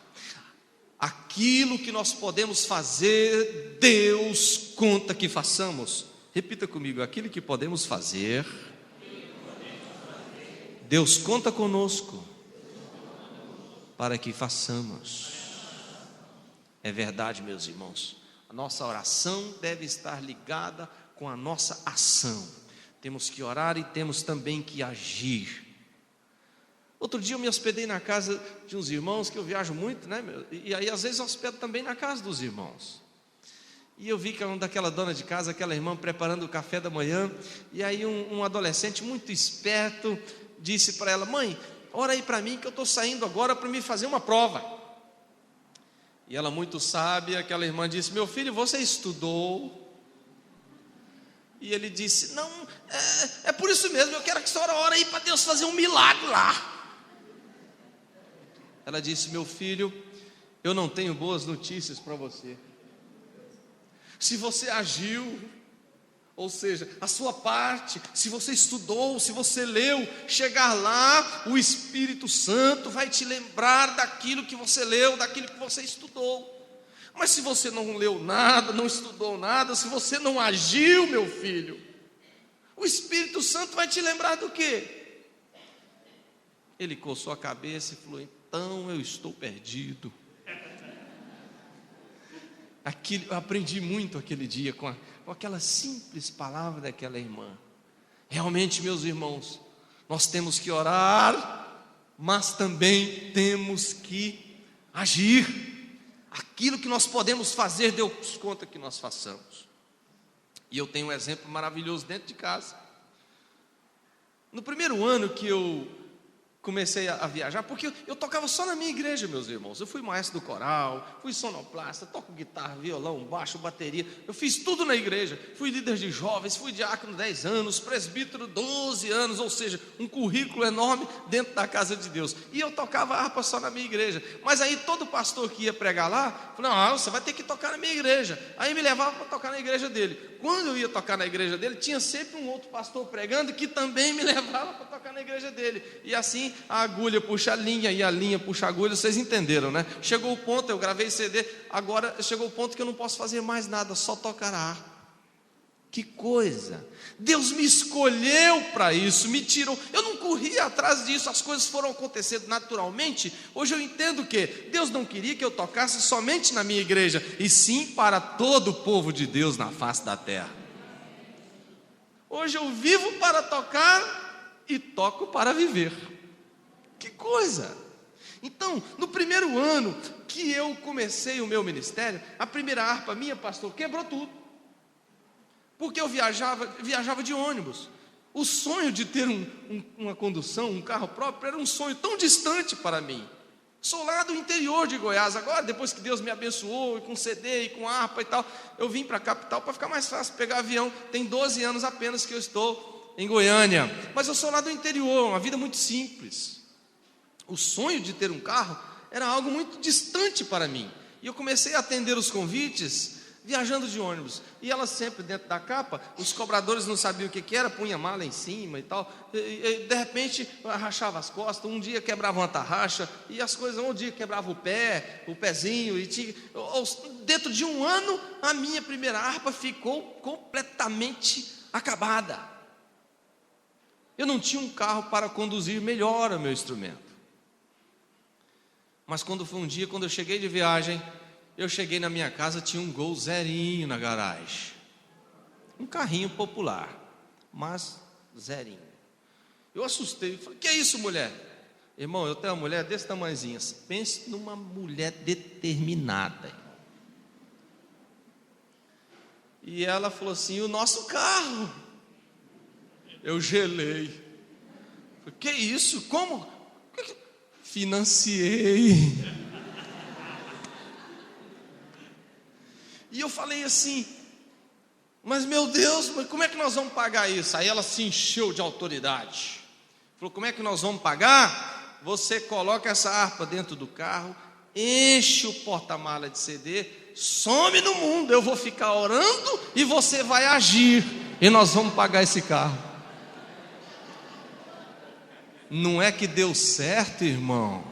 Aquilo que nós podemos fazer, Deus conta que façamos. Repita comigo: aquilo que podemos fazer, Deus conta conosco para que façamos. É verdade, meus irmãos. A nossa oração deve estar ligada com a nossa ação. Temos que orar e temos também que agir. Outro dia eu me hospedei na casa de uns irmãos, que eu viajo muito, né? E aí às vezes eu hospedo também na casa dos irmãos. E eu vi que daquela dona de casa, aquela irmã preparando o café da manhã, e aí um adolescente muito esperto disse para ela: mãe, ora aí para mim que eu estou saindo agora para me fazer uma prova. E ela, muito sábia, aquela irmã disse: meu filho, você estudou? E ele disse: não, é por isso mesmo, eu quero que a senhora ore aí para Deus fazer um milagre lá. Ela disse: meu filho, eu não tenho boas notícias para você. Se você agiu, ou seja, a sua parte, se você estudou, se você leu, chegar lá, o Espírito Santo vai te lembrar daquilo que você leu, daquilo que você estudou. Mas se você não leu nada, não estudou nada, se você não agiu, meu filho, o Espírito Santo vai te lembrar do quê? Ele coçou a cabeça e falou: então eu estou perdido. Eu aprendi muito aquele dia com aquela simples palavra daquela irmã. Realmente, meus irmãos, nós temos que orar, mas também temos que agir. Aquilo que nós podemos fazer, Deus conta que nós façamos. E eu tenho um exemplo maravilhoso dentro de casa. No primeiro ano que eu comecei a viajar, porque eu tocava só na minha igreja, meus irmãos. Eu fui maestro do coral, fui sonoplasta, toco guitarra, violão, baixo, bateria. Eu fiz tudo na igreja. Fui líder de jovens, fui diácono 10 anos, presbítero 12 anos, ou seja, um currículo enorme dentro da casa de Deus. E eu tocava harpa só na minha igreja. Mas aí todo pastor que ia pregar lá, falou: não, você vai ter que tocar na minha igreja. Aí me levava para tocar na igreja dele. Quando eu ia tocar na igreja dele, tinha sempre um outro pastor pregando que também me levava para tocar na igreja dele. E assim a agulha puxa a linha e a linha puxa a agulha, vocês entenderam, né? Chegou o ponto, eu gravei CD, agora chegou o ponto que eu não posso fazer mais nada, só tocar a harpa. Que coisa! Deus me escolheu para isso, me tirou. Eu não corri atrás disso, as coisas foram acontecendo naturalmente. Hoje eu entendo que Deus não queria que eu tocasse somente na minha igreja, e sim para todo o povo de Deus na face da terra. Hoje eu vivo para tocar e toco para viver. Que coisa! Então, no primeiro ano que eu comecei o meu ministério, a primeira harpa minha, pastor, quebrou tudo. Porque eu viajava de ônibus. O sonho de ter uma condução, um carro próprio, era um sonho tão distante para mim. Sou lá do interior de Goiás. Agora, depois que Deus me abençoou, e com CD, e com harpa e tal, eu vim para a capital para ficar mais fácil pegar avião. Tem 12 anos apenas que eu estou em Goiânia. Mas eu sou lá do interior, uma vida muito simples. O sonho de ter um carro era algo muito distante para mim. E eu comecei a atender os convites viajando de ônibus, e ela sempre dentro da capa, os cobradores não sabiam o que era, punha mala em cima e tal, e de repente rachava as costas, um dia quebrava uma tarraxa, e as coisas, um dia quebrava o pezinho, e dentro de um ano, a minha primeira harpa ficou completamente acabada. Eu não tinha um carro para conduzir melhor o meu instrumento. Mas quando foi um dia, quando eu cheguei de viagem, eu cheguei na minha casa, tinha um Gol zerinho na garagem. Um carrinho popular, mas zerinho. Eu assustei, falei: que é isso, mulher? Irmão, eu tenho uma mulher desse tamanhozinho. Pense numa mulher determinada. E ela falou assim: o nosso carro. Eu gelei. Falei: que é isso? Como? Financiei. E eu falei assim: mas meu Deus, mas como é que nós vamos pagar isso? Aí ela se encheu de autoridade. Falou: como é que nós vamos pagar? Você coloca essa harpa dentro do carro, enche o porta-mala de CD, some no mundo, eu vou ficar orando e você vai agir, e nós vamos pagar esse carro. Não é que deu certo, irmão?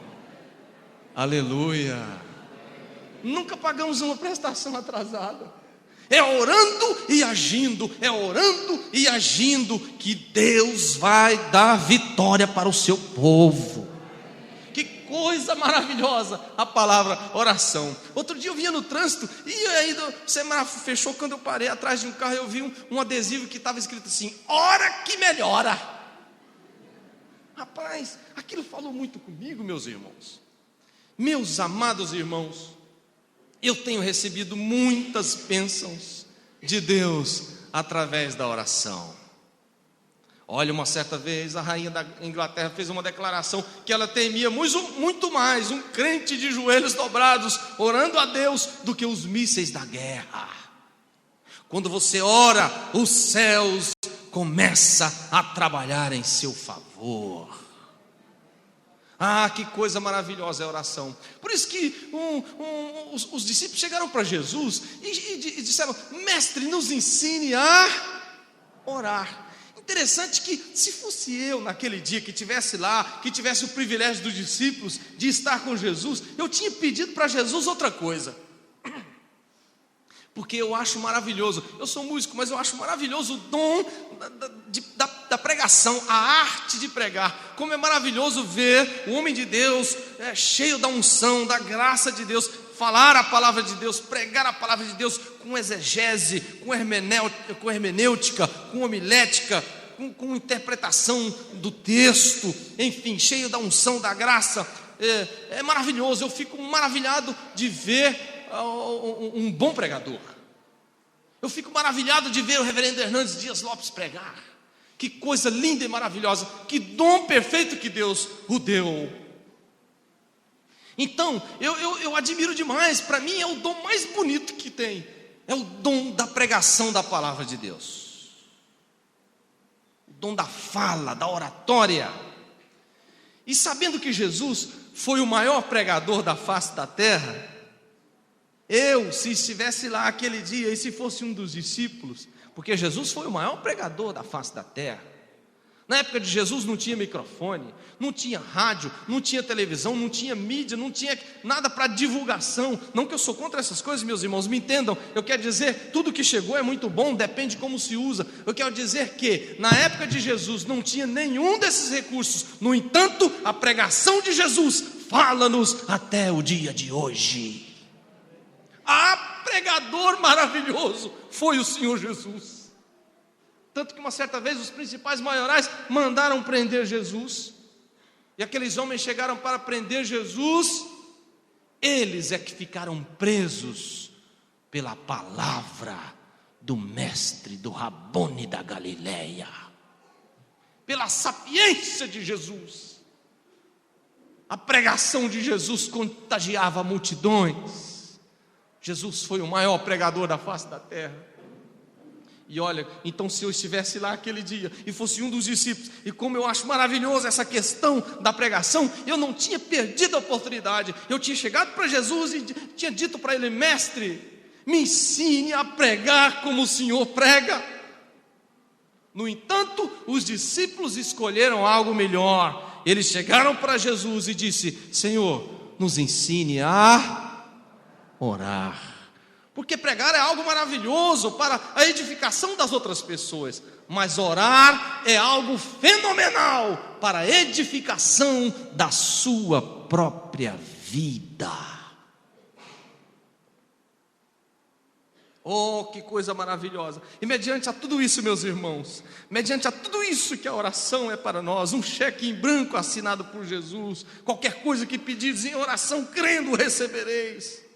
Aleluia! Nunca pagamos uma prestação atrasada. É orando e agindo, é orando e agindo que Deus vai dar vitória para o seu povo. Que coisa maravilhosa a palavra oração. Outro dia eu vinha no trânsito, e aí o semáforo fechou. Quando eu parei atrás de um carro, eu vi um adesivo que estava escrito assim: ora que melhora. Rapaz, aquilo falou muito comigo, meus irmãos. Meus amados irmãos, eu tenho recebido muitas bênçãos de Deus através da oração. Olha, uma certa vez a rainha da Inglaterra fez uma declaração que ela temia muito mais um crente de joelhos dobrados orando a Deus do que os mísseis da guerra. Quando você ora, os céus começam a trabalhar em seu favor. Ah, que coisa maravilhosa é a oração. Por isso que os discípulos chegaram para Jesus e disseram: mestre, nos ensine a orar. Interessante que se fosse eu naquele dia que estivesse lá, que tivesse o privilégio dos discípulos de estar com Jesus, eu tinha pedido para Jesus outra coisa. Porque eu acho maravilhoso, eu sou músico, mas eu acho maravilhoso o dom da pregação, a arte de pregar. Como é maravilhoso ver o homem de Deus cheio da unção, da graça de Deus, falar a palavra de Deus, pregar a palavra de Deus com exegese, com hermenêutica, com homilética, com interpretação do texto, enfim, cheio da unção, da graça. É maravilhoso, eu fico maravilhado de ver um bom pregador. Eu fico maravilhado de ver o reverendo Hernandes Dias Lopes pregar. Que coisa linda e maravilhosa, que dom perfeito que Deus o deu. Então, eu admiro demais, para mim é o dom mais bonito que tem, é o dom da pregação da palavra de Deus. O dom da fala, da oratória. E sabendo que Jesus foi o maior pregador da face da terra, se estivesse lá aquele dia, e se fosse um dos discípulos, porque Jesus foi o maior pregador da face da terra. Na época de Jesus não tinha microfone, não tinha rádio, não tinha televisão, não tinha mídia, não tinha nada para divulgação. Não que eu sou contra essas coisas, meus irmãos, me entendam. Eu quero dizer, tudo que chegou é muito bom, depende de como se usa. Eu quero dizer que na época de Jesus não tinha nenhum desses recursos. No entanto, a pregação de Jesus fala-nos até o dia de hoje. Pregador maravilhoso foi o Senhor Jesus. Tanto que uma certa vez os principais maiorais mandaram prender Jesus. E aqueles homens chegaram para prender Jesus. Eles é que ficaram presos pela palavra do mestre, do Rabone da Galileia, pela sapiência de Jesus. A pregação de Jesus contagiava multidões. Jesus foi o maior pregador da face da terra. E olha, então se eu estivesse lá aquele dia e fosse um dos discípulos, e como eu acho maravilhoso essa questão da pregação, eu não tinha perdido a oportunidade. Eu tinha chegado para Jesus e tinha dito para ele: mestre, me ensine a pregar como o Senhor prega. No entanto, os discípulos escolheram algo melhor. Eles chegaram para Jesus e disse: Senhor, nos ensine a orar. Porque pregar é algo maravilhoso para a edificação das outras pessoas, mas orar é algo fenomenal para a edificação da sua própria vida. Oh, que coisa maravilhosa. E mediante a tudo isso, meus irmãos, mediante a tudo isso que a oração é para nós, um cheque em branco assinado por Jesus, qualquer coisa que pedires em oração, crendo, recebereis.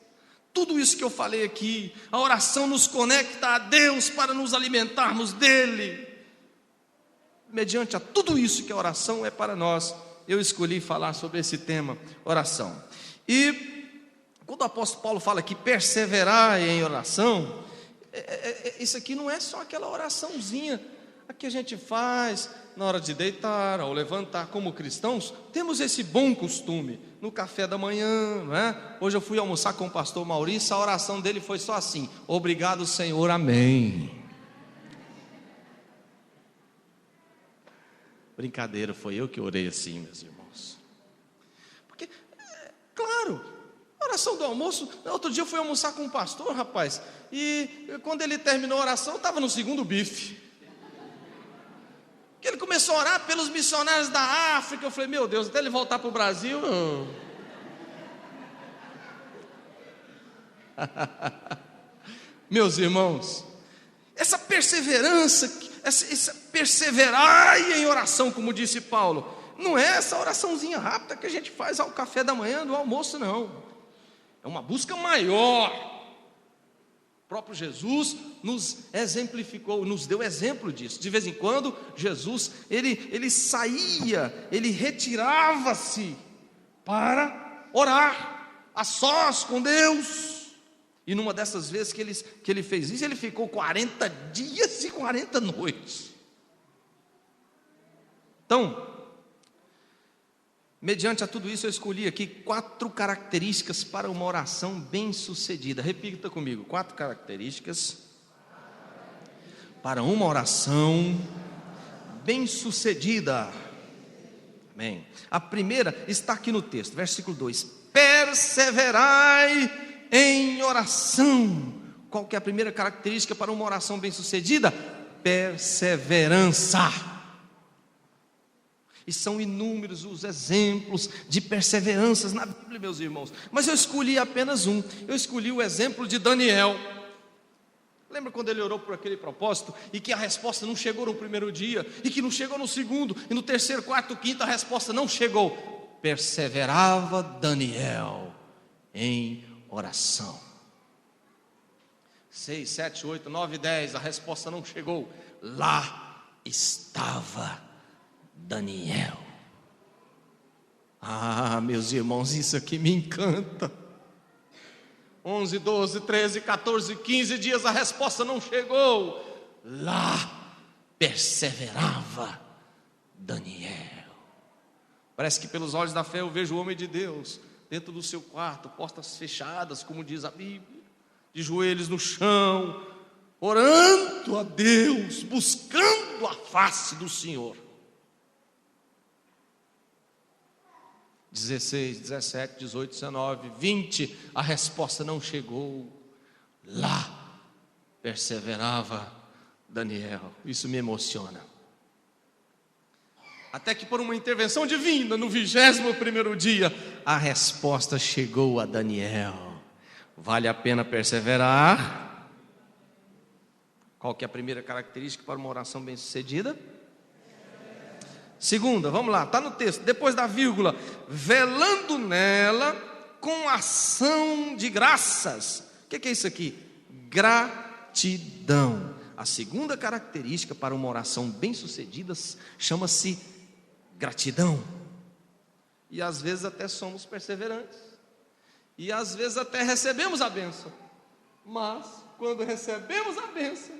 Tudo isso que eu falei aqui, a oração nos conecta a Deus para nos alimentarmos dEle. Mediante a tudo isso que a oração é para nós, eu escolhi falar sobre esse tema, oração. E quando o apóstolo Paulo fala que perseverar em oração, isso aqui não é só aquela oraçãozinha que a gente faz na hora de deitar ou levantar. Como cristãos, temos esse bom costume no café da manhã, não é? Hoje eu fui almoçar com o pastor Maurício, a oração dele foi só assim: obrigado, Senhor, amém. Brincadeira, foi eu que orei assim, meus irmãos. Porque, claro, a oração do almoço, outro dia eu fui almoçar com um pastor, rapaz, e quando ele terminou a oração, eu estava no segundo bife. Que ele começou a orar pelos missionários da África. Eu falei: meu Deus, até ele voltar para o Brasil. Meus irmãos, essa perseverança, essa perseverar em oração, como disse Paulo, não é essa oraçãozinha rápida que a gente faz ao café da manhã, do almoço, não. É uma busca maior. O próprio Jesus nos exemplificou, nos deu exemplo disso. De vez em quando, Jesus, ele saía, ele retirava-se para orar a sós com Deus. E numa dessas vezes que ele fez isso, ele ficou 40 dias e 40 noites. Então, mediante a tudo isso, eu escolhi aqui 4 características para uma oração bem-sucedida. Repita comigo: 4 características para uma oração bem-sucedida. Amém. A primeira está aqui no texto, versículo 2: perseverai em oração. Qual que é a primeira característica para uma oração bem-sucedida? Perseverança. E são inúmeros os exemplos de perseveranças na Bíblia, meus irmãos. Mas eu escolhi apenas um. Eu escolhi o exemplo de Daniel. Lembra quando ele orou por aquele propósito e que a resposta não chegou no primeiro dia, e que não chegou no segundo, e no terceiro, quarto, quinto a resposta não chegou? Perseverava Daniel em oração. 6, 7, 8, 9, 10, a resposta não chegou. Lá estava Daniel. Ah, meus irmãos, isso aqui me encanta. 11, 12, 13, 14, 15 dias a resposta não chegou. Lá perseverava Daniel. Parece que pelos olhos da fé eu vejo o homem de Deus dentro do seu quarto, portas fechadas, como diz a Bíblia, de joelhos no chão, orando a Deus, buscando a face do Senhor. 16, 17, 18, 19, 20, a resposta não chegou. Lá perseverava Daniel. Isso me emociona. Até que por uma intervenção divina, no 21º dia, a resposta chegou a Daniel. Vale a pena perseverar? Qual que é a primeira característica para uma oração bem-sucedida? Segunda, vamos lá, está no texto, depois da vírgula: velando nela com ação de graças. O que é isso aqui? Gratidão. A segunda característica para uma oração bem-sucedida chama-se gratidão. E às vezes até somos perseverantes, e às vezes até recebemos a bênção, mas quando recebemos a bênção,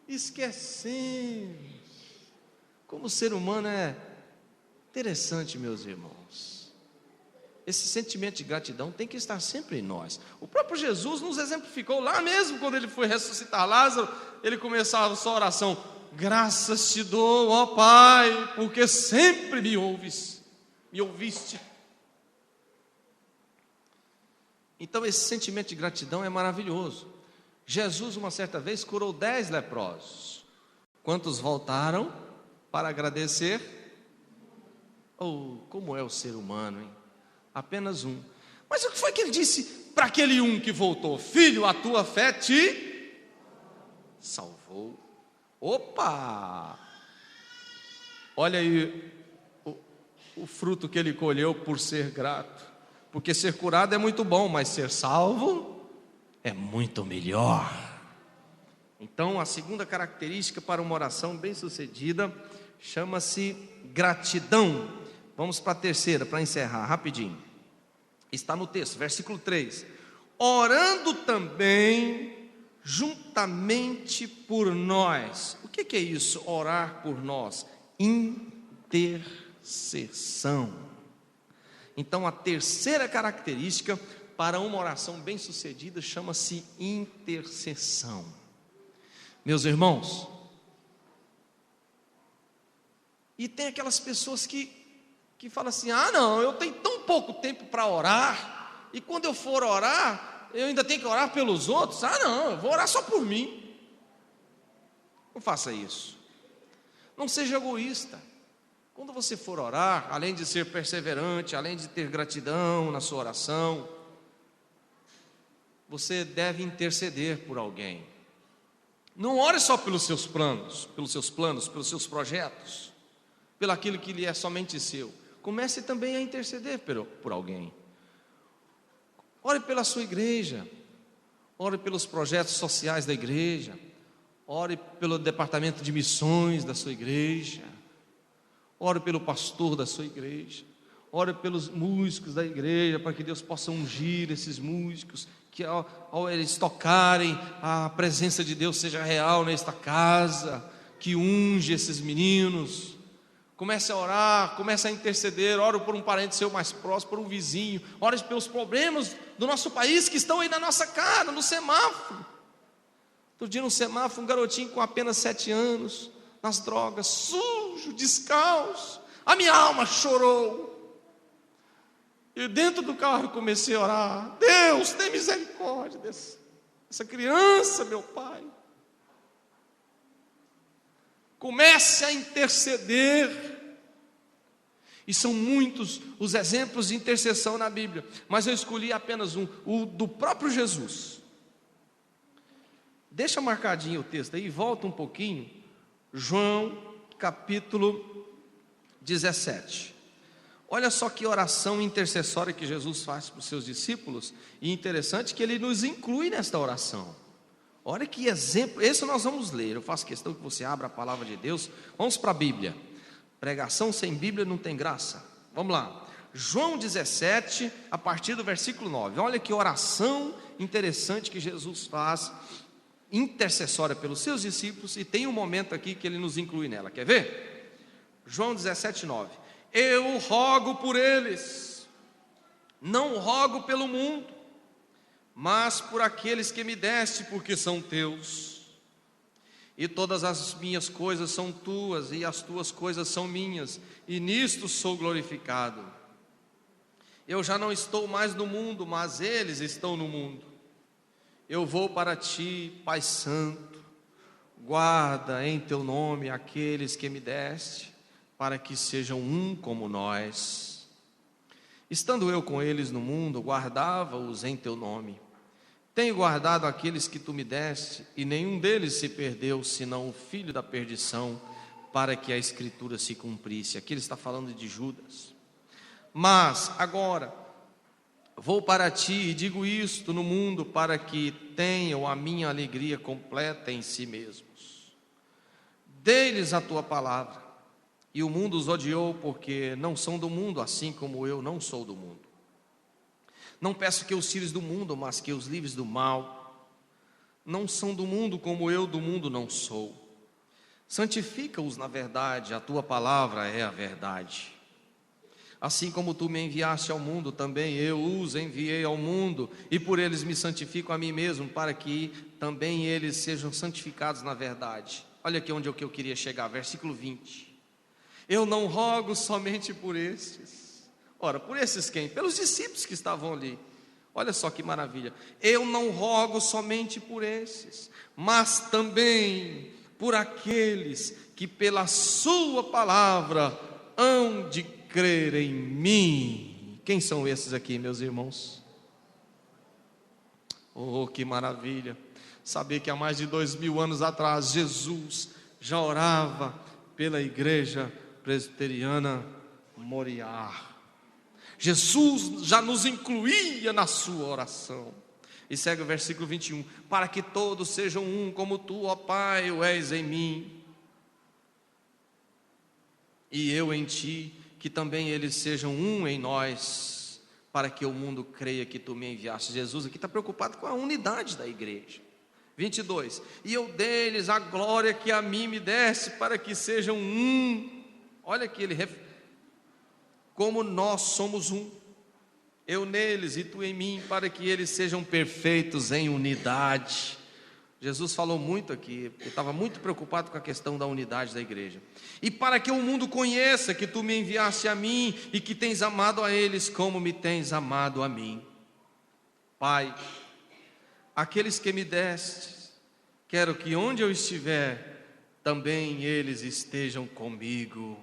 esquecemos. Como o ser humano é interessante, meus irmãos. Esse sentimento de gratidão tem que estar sempre em nós. O próprio Jesus nos exemplificou lá mesmo, quando ele foi ressuscitar Lázaro. Ele começava a sua oração: graças te dou, ó Pai, porque sempre me ouviste. Então esse sentimento de gratidão é maravilhoso. Jesus uma certa vez curou 10 leprosos. Quantos voltaram para agradecer? Oh, como é o ser humano, hein? Apenas um. Mas o que foi que ele disse para aquele um que voltou? Filho, a tua fé te salvou. Opa! Olha aí o fruto que ele colheu por ser grato. Porque ser curado é muito bom, mas ser salvo é muito melhor. Então, a segunda característica para uma oração bem-sucedida chama-se gratidão. Vamos para a terceira, para encerrar rapidinho. Está no texto, versículo 3: orando também juntamente por nós. O que é isso, orar por nós? Intercessão. Então, a terceira característica para uma oração bem-sucedida chama-se intercessão. Meus irmãos, e tem aquelas pessoas que falam assim: ah não, eu tenho tão pouco tempo para orar, e quando eu for orar, eu ainda tenho que orar pelos outros. Ah não, eu vou orar só por mim. Não faça isso. Não seja egoísta. Quando você for orar, além de ser perseverante, além de ter gratidão na sua oração, você deve interceder por alguém. Não ore só pelos seus planos, pelos seus projetos, pelo aquilo que lhe é somente seu. Comece também a interceder por alguém. Ore pela sua igreja, ore pelos projetos sociais da igreja, ore pelo departamento de missões da sua igreja, ore pelo pastor da sua igreja, ore pelos músicos da igreja, para que Deus possa ungir esses músicos, que ao eles tocarem, a presença de Deus seja real nesta casa, que unge esses meninos. Comece a orar, comece a interceder, ore por um parente seu mais próximo, por um vizinho, ore pelos problemas do nosso país que estão aí na nossa cara, no semáforo. Outro dia no semáforo, um garotinho com apenas 7 anos, nas drogas, sujo, descalço, a minha alma chorou. E dentro do carro eu comecei a orar: Deus, tem misericórdia dessa criança, meu Pai. Comece a interceder. E são muitos os exemplos de intercessão na Bíblia, mas eu escolhi apenas um, o do próprio Jesus. Deixa marcadinho o texto aí, volta um pouquinho. João capítulo 17. Olha só que oração intercessória que Jesus faz para os seus discípulos. E interessante que ele nos inclui nesta oração. Olha que exemplo, esse nós vamos ler. Eu faço questão que você abra a palavra de Deus. Vamos para a Bíblia. Pregação sem Bíblia não tem graça. Vamos lá. João 17, a partir do versículo 9. Olha que oração interessante que Jesus faz, intercessória pelos seus discípulos. E tem um momento aqui que ele nos inclui nela. Quer ver? João 17, 9. Eu rogo por eles, não rogo pelo mundo, mas por aqueles que me deste, porque são teus. E todas as minhas coisas são tuas, e as tuas coisas são minhas, e nisto sou glorificado. Eu já não estou mais no mundo, mas eles estão no mundo. Eu vou para ti, Pai Santo, guarda em teu nome aqueles que me deste, para que sejam um como nós. Estando eu com eles no mundo, guardava-os em teu nome. Tenho guardado aqueles que tu me deste, e nenhum deles se perdeu, senão o filho da perdição, para que a Escritura se cumprisse. Aqui ele está falando de Judas. Mas agora vou para ti e digo isto no mundo, para que tenham a minha alegria completa em si mesmos. Dê-lhes a tua palavra. E o mundo os odiou, porque não são do mundo, assim como eu não sou do mundo. Não peço que os tires do mundo, mas que os livres do mal. Não são do mundo, como eu do mundo não sou. Santifica-os na verdade, a tua palavra é a verdade. Assim como tu me enviaste ao mundo, também eu os enviei ao mundo, e por eles me santifico a mim mesmo, para que também eles sejam santificados na verdade. Olha aqui onde eu queria chegar, versículo 20. Eu não rogo somente por estes. Ora, por esses quem? Pelos discípulos que estavam ali. Olha só que maravilha. Eu não rogo somente por esses, mas também por aqueles que pela sua palavra hão de crer em mim. Quem são esses aqui, meus irmãos? Oh, que maravilha. Saber que há mais de 2000 anos atrás, Jesus já orava pela igreja presbiteriana Moriá. Jesus já nos incluía na sua oração. E segue o versículo 21. Para que todos sejam um, como tu, ó Pai, o és em mim, e eu em ti, que também eles sejam um em nós, para que o mundo creia que tu me enviaste. Jesus aqui está preocupado com a unidade da igreja. 22. E eu dei-lhes a glória que a mim me deste, para que sejam um. Olha aqui, como nós somos um, eu neles e tu em mim, para que eles sejam perfeitos em unidade. Jesus falou muito aqui, ele estava muito preocupado com a questão da unidade da igreja. E para que o mundo conheça que tu me enviaste a mim, e que tens amado a eles como me tens amado a mim. Pai, aqueles que me deste, quero que onde eu estiver, também eles estejam comigo.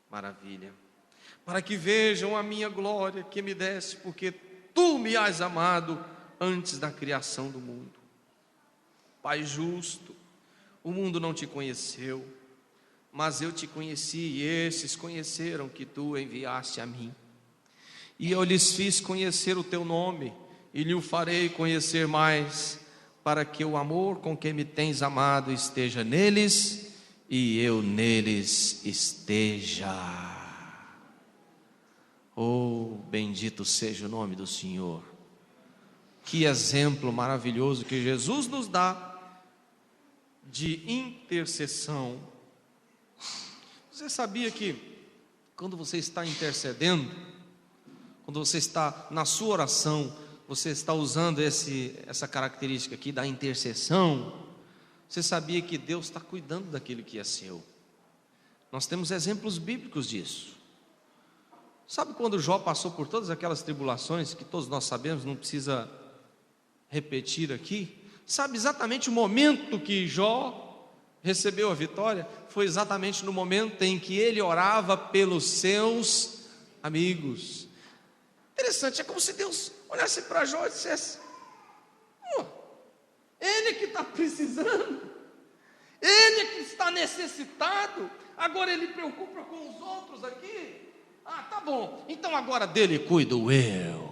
Maravilha. Para que vejam a minha glória que me deste, porque tu me has amado antes da criação do mundo. Pai justo, o mundo não te conheceu, mas eu te conheci, e esses conheceram que tu enviaste a mim. E eu lhes fiz conhecer o teu nome, e lhe o farei conhecer mais, para que o amor com que me tens amado esteja neles, e eu neles esteja. Oh, bendito seja o nome do Senhor. Que exemplo maravilhoso que Jesus nos dá de intercessão. Você sabia que quando você está intercedendo, quando você está na sua oração, você está usando essa característica aqui da intercessão? Você sabia que Deus está cuidando daquilo que é seu? Nós temos exemplos bíblicos disso. Sabe quando Jó passou por todas aquelas tribulações que todos nós sabemos, não precisa repetir aqui? Sabe exatamente o momento que Jó recebeu a vitória? Foi exatamente no momento em que ele orava pelos seus amigos. Interessante, é como se Deus olhasse para Jó e dissesse: ele que está precisando, ele que está necessitado, agora ele preocupa com os outros aqui. Ah, tá bom, então agora dele cuido eu.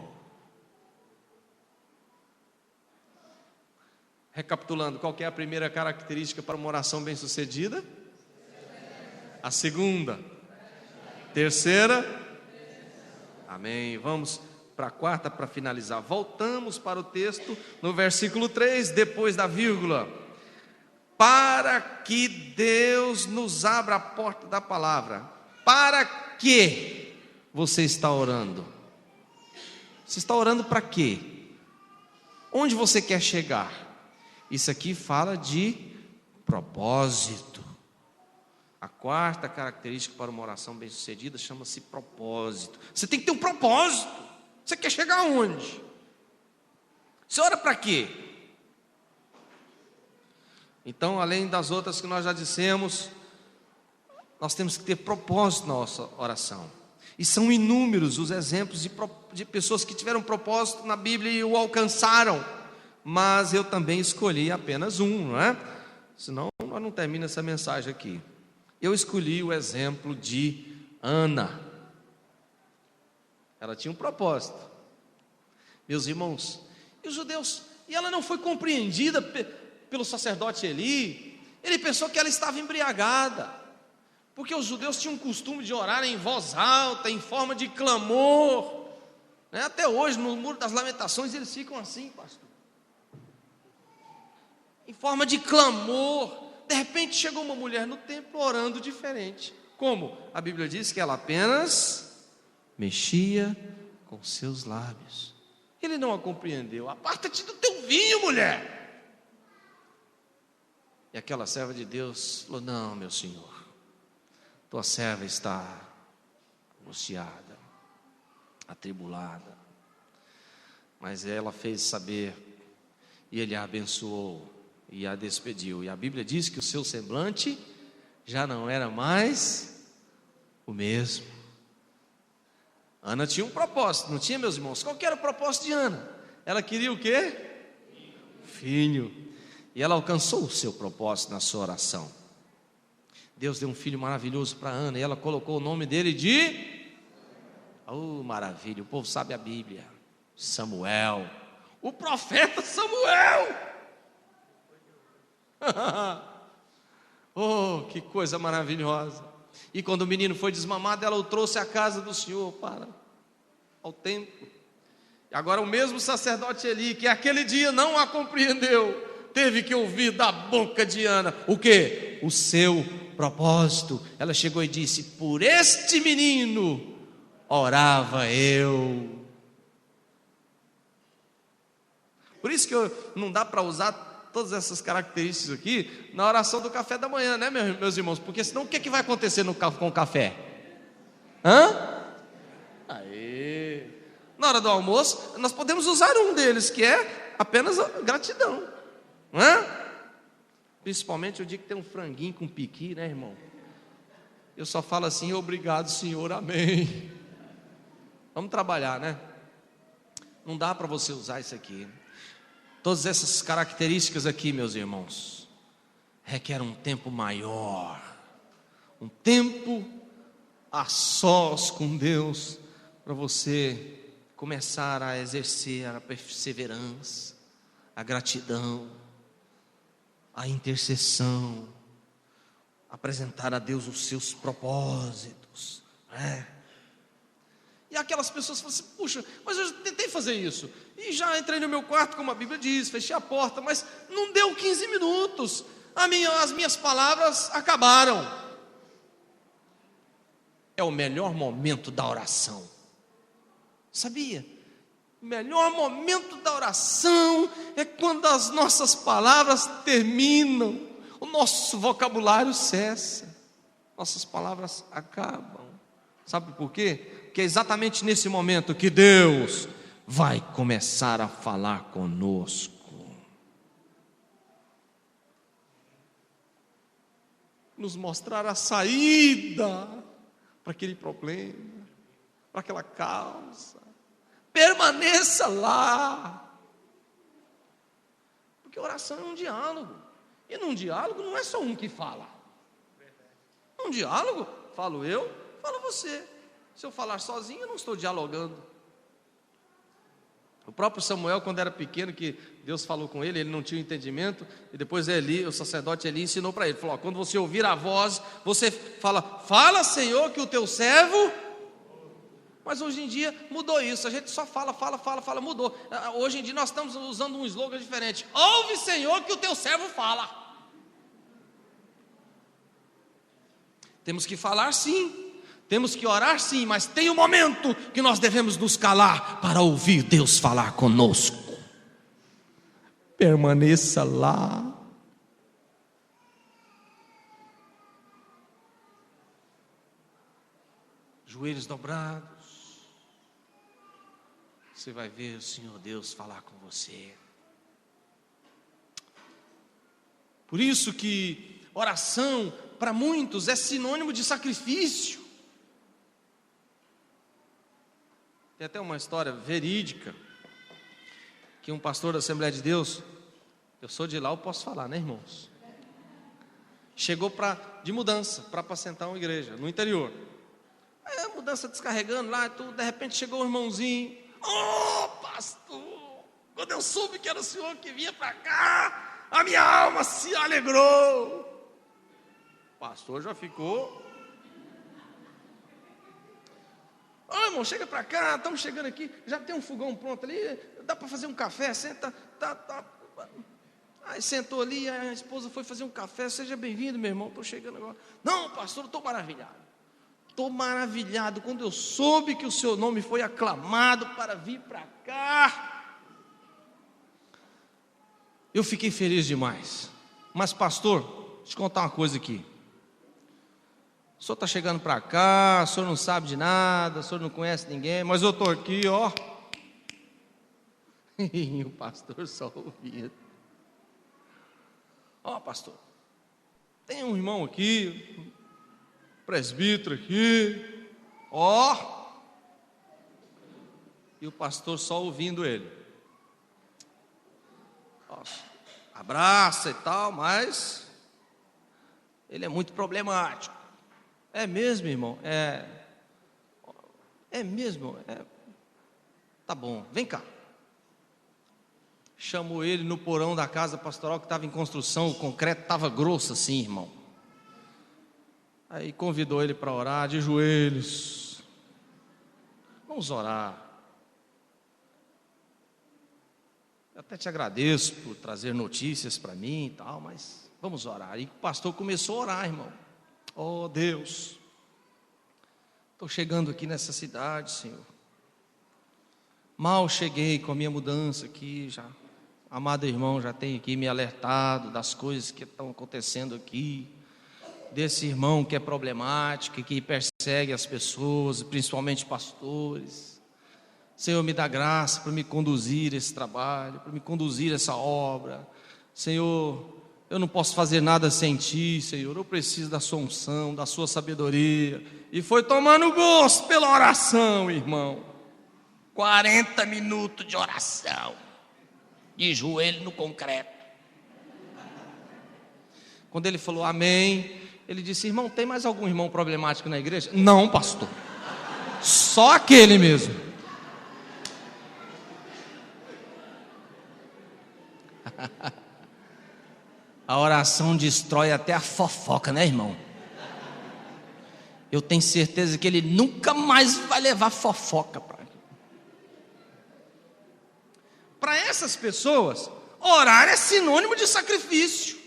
Recapitulando, qual que é a primeira característica para uma oração bem-sucedida? A segunda. Terceira? Amém. Vamos para a quarta para finalizar. Voltamos para o texto no versículo 3, depois da vírgula. Para que Deus nos abra a porta da palavra. Para que você está orando? Você está orando para quê? Onde você quer chegar? Isso aqui fala de propósito. A quarta característica para uma oração bem-sucedida chama-se propósito. Você tem que ter um propósito. Você quer chegar aonde? Você ora para quê? Então, além das outras que nós já dissemos, nós temos que ter propósito na nossa oração. E são inúmeros os exemplos de pessoas que tiveram propósito na Bíblia e o alcançaram. Mas eu também escolhi apenas um, não é? Senão nós não terminamos essa mensagem aqui. Eu escolhi o exemplo de Ana. Ela tinha um propósito. Meus irmãos, e os judeus, e ela não foi compreendida pelo sacerdote Eli. Ele pensou que ela estava embriagada, porque os judeus tinham o costume de orar em voz alta, em forma de clamor, né? Até hoje, no Muro das Lamentações, eles ficam assim, pastor, em forma de clamor. De repente chegou uma mulher no templo orando diferente. Como? A Bíblia diz que ela apenas mexia com seus lábios. Ele não a compreendeu. Aparta-te do teu vinho, mulher. E aquela serva de Deus falou: não, meu senhor, tua serva está angustiada, atribulada. Mas ela fez saber, e ele a abençoou e a despediu. E a Bíblia diz que o seu semblante já não era mais o mesmo. Ana tinha um propósito, não tinha, meus irmãos? Qual que era o propósito de Ana? Ela queria o quê? Filho. E ela alcançou o seu propósito na sua oração. Deus deu um filho maravilhoso para Ana, e ela colocou o nome dele de... oh, maravilha, o povo sabe a Bíblia. Samuel. O profeta Samuel. Oh, que coisa maravilhosa. E quando o menino foi desmamado, ela o trouxe à casa do Senhor, ao templo. E agora o mesmo sacerdote Eli, que aquele dia não a compreendeu, teve que ouvir da boca de Ana o quê? O seu propósito. Ela chegou e disse: por este menino orava eu. Por isso que não dá para usar todas essas características aqui na oração do café da manhã, né, meus irmãos? Porque senão o que vai acontecer com o café? Aê! Na hora do almoço, nós podemos usar um deles, que é apenas a gratidão, não é? Principalmente o dia que tem um franguinho com piqui, né, irmão? Eu só falo assim: obrigado, Senhor, amém. Vamos trabalhar, né? Não dá para você usar isso aqui. Todas essas características aqui, meus irmãos, requerem um tempo maior, um tempo a sós com Deus, para você começar a exercer a perseverança, a gratidão, a intercessão, apresentar a Deus os seus propósitos, né? E aquelas pessoas falam assim: puxa, mas eu já tentei fazer isso, e já entrei no meu quarto, como a Bíblia diz, fechei a porta, mas não deu 15 minutos, as minhas palavras acabaram. É o melhor momento da oração, sabia? O melhor momento da oração é quando as nossas palavras terminam, o nosso vocabulário cessa, nossas palavras acabam. Sabe por quê? Porque é exatamente nesse momento que Deus vai começar a falar conosco. Nos mostrar a saída para aquele problema, para aquela causa. Permaneça lá. Porque oração é um diálogo. E num diálogo não é só um que fala. Num diálogo, falo eu, fala você. Se eu falar sozinho, eu não estou dialogando. O próprio Samuel, quando era pequeno, que Deus falou com ele, ele não tinha entendimento, e depois Eli, o sacerdote Eli, ensinou para ele, falou: quando você ouvir a voz, você fala Senhor, que o teu servo. Mas hoje em dia mudou isso, a gente só fala, mudou. Hoje em dia nós estamos usando um slogan diferente: ouve Senhor, que o teu servo fala. Temos que falar sim, temos que orar sim, mas tem um momento que nós devemos nos calar para ouvir Deus falar conosco. Permaneça lá. Joelhos dobrados. Você vai ver o Senhor Deus falar com você. Por isso que oração para muitos é sinônimo de sacrifício. Tem até uma história verídica que um pastor da Assembleia de Deus, eu sou de lá, eu posso falar, né, irmãos? Chegou de mudança para apacentar uma igreja no interior. Aí a mudança descarregando lá e tudo, de repente chegou um irmãozinho: ô pastor, quando eu soube que era o senhor que vinha para cá, a minha alma se alegrou. O pastor já ficou: ô irmão, chega para cá, estamos chegando aqui, já tem um fogão pronto ali, dá para fazer um café, senta, tá. Aí sentou ali, a esposa foi fazer um café: seja bem-vindo, meu irmão, estou chegando agora. Não, pastor, estou maravilhado. Estou maravilhado quando eu soube que o seu nome foi aclamado para vir para cá. Eu fiquei feliz demais. Mas pastor, deixa eu te contar uma coisa aqui. O senhor está chegando para cá, o senhor não sabe de nada, o senhor não conhece ninguém, mas eu estou aqui, ó. E o pastor só ouvia: ó, pastor, tem um irmão aqui, presbítero aqui, ó. E o pastor só ouvindo ele. Nossa, abraça e tal, mas ele é muito problemático. É mesmo, irmão? É mesmo? Tá bom, vem cá. Chamou ele no porão da casa pastoral que estava em construção, o concreto estava grosso assim, irmão. Aí convidou ele para orar de joelhos. Vamos orar. Eu até te agradeço por trazer notícias para mim e tal, mas vamos orar. E o pastor começou a orar, irmão. Oh Deus, estou chegando aqui nessa cidade, Senhor. Mal cheguei com a minha mudança aqui, já. Amado irmão já tem aqui me alertado das coisas que estão acontecendo aqui. Desse irmão que é problemático, que persegue as pessoas, principalmente pastores. Senhor, me dá graça para me conduzir esse trabalho, para me conduzir essa obra. Senhor, eu não posso fazer nada sem Ti, Senhor, eu preciso da Sua unção, da Sua sabedoria. E foi tomando gosto pela oração, irmão. 40 minutos de oração, de joelho no concreto. Quando ele falou amém, ele disse: irmão, tem mais algum irmão problemático na igreja? Não, pastor, só aquele mesmo. A oração destrói até a fofoca, né, irmão? eu tenho certeza que ele nunca mais vai levar fofoca para essas pessoas. Orar é sinônimo de sacrifício.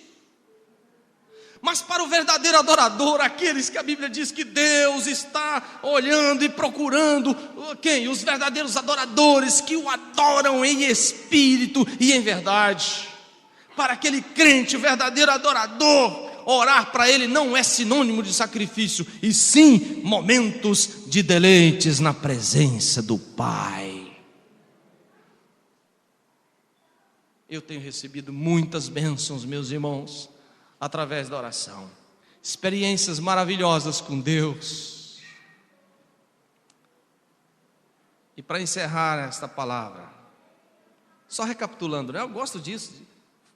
Mas para o verdadeiro adorador, aqueles que a Bíblia diz que Deus está olhando e procurando, quem? Os verdadeiros adoradores que o adoram em espírito e em verdade. Para aquele crente, o verdadeiro adorador, orar para ele não é sinônimo de sacrifício, e sim momentos de deleites na presença do Pai. Eu tenho recebido muitas bênçãos, meus irmãos, através da oração, experiências maravilhosas com Deus. E para encerrar esta palavra, só recapitulando, né? Eu gosto disso,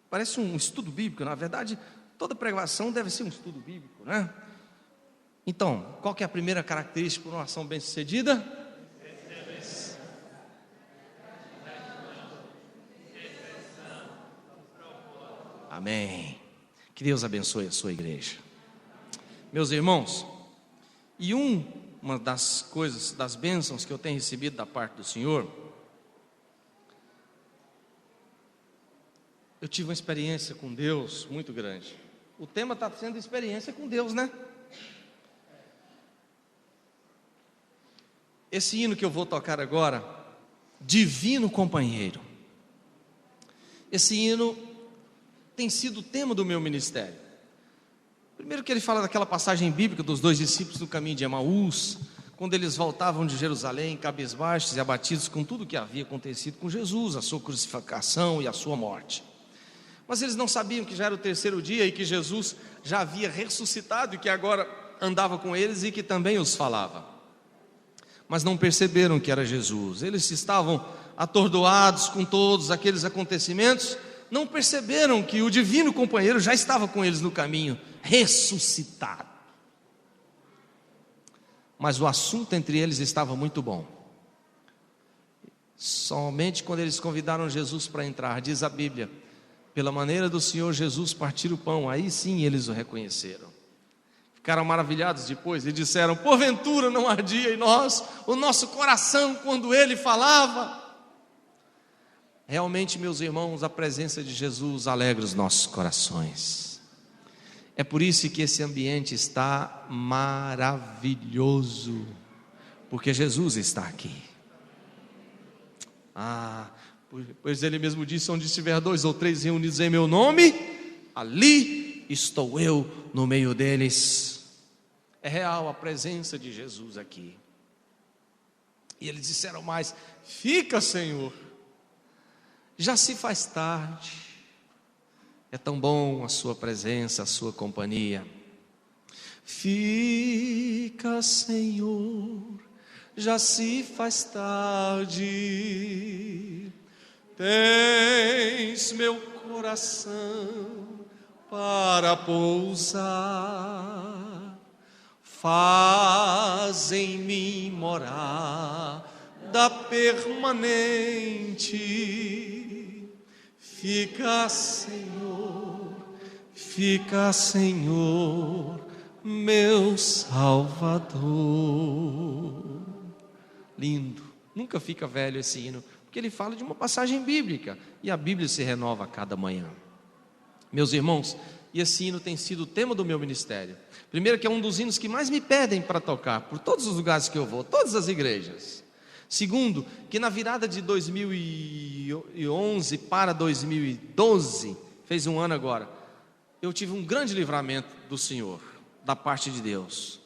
parece um estudo bíblico. Na verdade, toda pregação deve ser um estudo bíblico, né? Então, qual que é a primeira característica de uma oração bem-sucedida? Amém. Que Deus abençoe a sua igreja. Meus irmãos, e uma das coisas, das bênçãos que eu tenho recebido da parte do Senhor, eu tive uma experiência com Deus muito grande. O tema está sendo experiência com Deus, né? Esse hino que eu vou tocar agora, Divino Companheiro. Esse hino tem sido o tema do meu ministério. Primeiro que ele fala daquela passagem bíblica dos 2 discípulos no caminho de Emaús, quando eles voltavam de Jerusalém, cabisbaixos e abatidos com tudo que havia acontecido com Jesus, a sua crucificação e a sua morte. Mas eles não sabiam que já era o 3º dia e que Jesus já havia ressuscitado e que agora andava com eles e que também os falava. Mas não perceberam que era Jesus. Eles estavam atordoados com todos aqueles acontecimentos, não perceberam que o divino companheiro já estava com eles no caminho, ressuscitado. Mas o assunto entre eles estava muito bom. Somente quando eles convidaram Jesus para entrar, diz a Bíblia, pela maneira do Senhor Jesus partir o pão, aí sim eles o reconheceram. Ficaram maravilhados depois e disseram: porventura não ardia em nós o nosso coração quando ele falava? Realmente, meus irmãos, a presença de Jesus alegra os nossos corações. É por isso que esse ambiente está maravilhoso, porque Jesus está aqui. Pois ele mesmo disse: onde estiver 2 ou 3 reunidos em meu nome, ali estou eu no meio deles. É real a presença de Jesus aqui. E eles disseram mais: fica, Senhor, já se faz tarde, é tão bom a sua presença, a sua companhia. Fica, Senhor, já se faz tarde, tens meu coração para pousar, faz em mim morada permanente. Fica, Senhor, meu Salvador. Lindo, nunca fica velho esse hino, porque ele fala de uma passagem bíblica, e a Bíblia se renova a cada manhã. Meus irmãos, e esse hino tem sido o tema do meu ministério. Primeiro, que é um dos hinos que mais me pedem para tocar, por todos os lugares que eu vou, todas as igrejas. Segundo, que na virada de 2011 para 2012, fez um ano agora, eu tive um grande livramento do Senhor, da parte de Deus.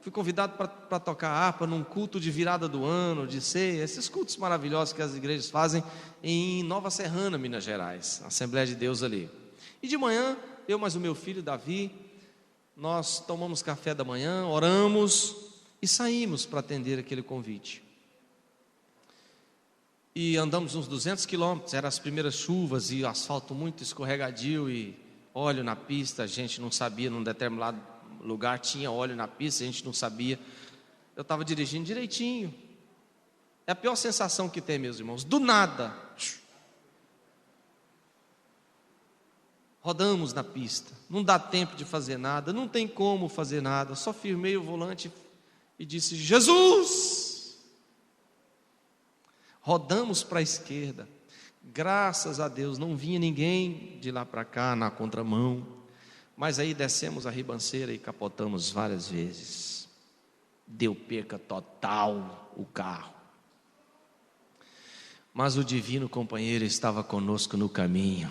Fui convidado para tocar harpa num culto de virada do ano, de ceia, esses cultos maravilhosos que as igrejas fazem em Nova Serrana, Minas Gerais, Assembleia de Deus ali. E de manhã, eu mais o meu filho Davi, nós tomamos café da manhã, oramos e saímos para atender aquele convite. E andamos uns 200 quilômetros, eram as primeiras chuvas e o asfalto muito escorregadio e óleo na pista, a gente não sabia, num determinado lugar tinha óleo na pista, a gente não sabia. Eu estava dirigindo direitinho. É a pior sensação que tem, meus irmãos, do nada. Rodamos na pista, não dá tempo de fazer nada, não tem como fazer nada, só firmei o volante, e disse: Jesus! Rodamos para a esquerda. Graças a Deus não vinha ninguém de lá para cá na contramão, mas aí descemos a ribanceira e capotamos várias vezes. Deu perca total o carro. Mas o divino companheiro estava conosco no caminho.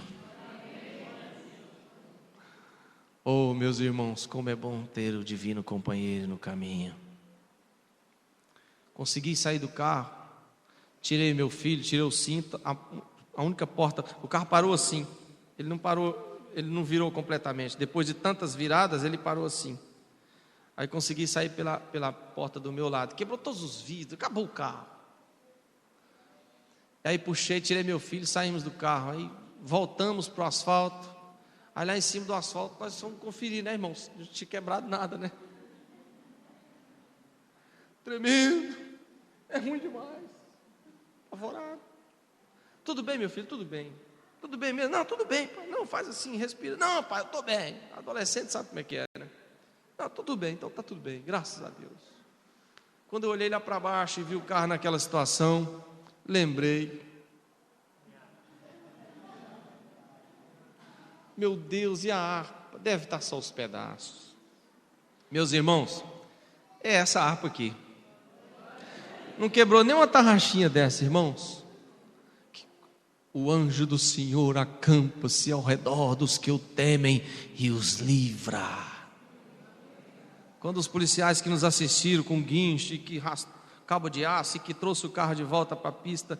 Oh, meus irmãos, como é bom ter o divino companheiro no caminho. Consegui sair do carro, tirei meu filho, tirei o cinto, a única porta, o carro parou assim, ele não parou, ele não virou completamente, depois de tantas viradas ele parou assim. Aí consegui sair pela porta do meu lado, quebrou todos os vidros, acabou o carro. Aí puxei, tirei meu filho, saímos do carro, aí voltamos para o asfalto. Aí lá em cima do asfalto nós fomos conferir, né, irmãos? Não tinha quebrado nada, né? Tremendo, é ruim demais, apavorado. Tudo bem, meu filho, tudo bem. Tudo bem mesmo? Não, tudo bem, pai. Não, faz assim, respira. Não, pai, eu estou bem. Adolescente sabe como é que é, né? Não, tudo bem, então está tudo bem, graças a Deus. Quando eu olhei lá para baixo e vi o carro naquela situação, lembrei. Meu Deus, e a harpa? Deve estar só os pedaços. Meus irmãos, é essa harpa aqui. Não quebrou nem uma tarraxinha dessa, irmãos. O anjo do Senhor acampa-se ao redor dos que o temem e os livra. Quando os policiais que nos assistiram com guincho, cabo de aço, e que trouxe o carro de volta para a pista,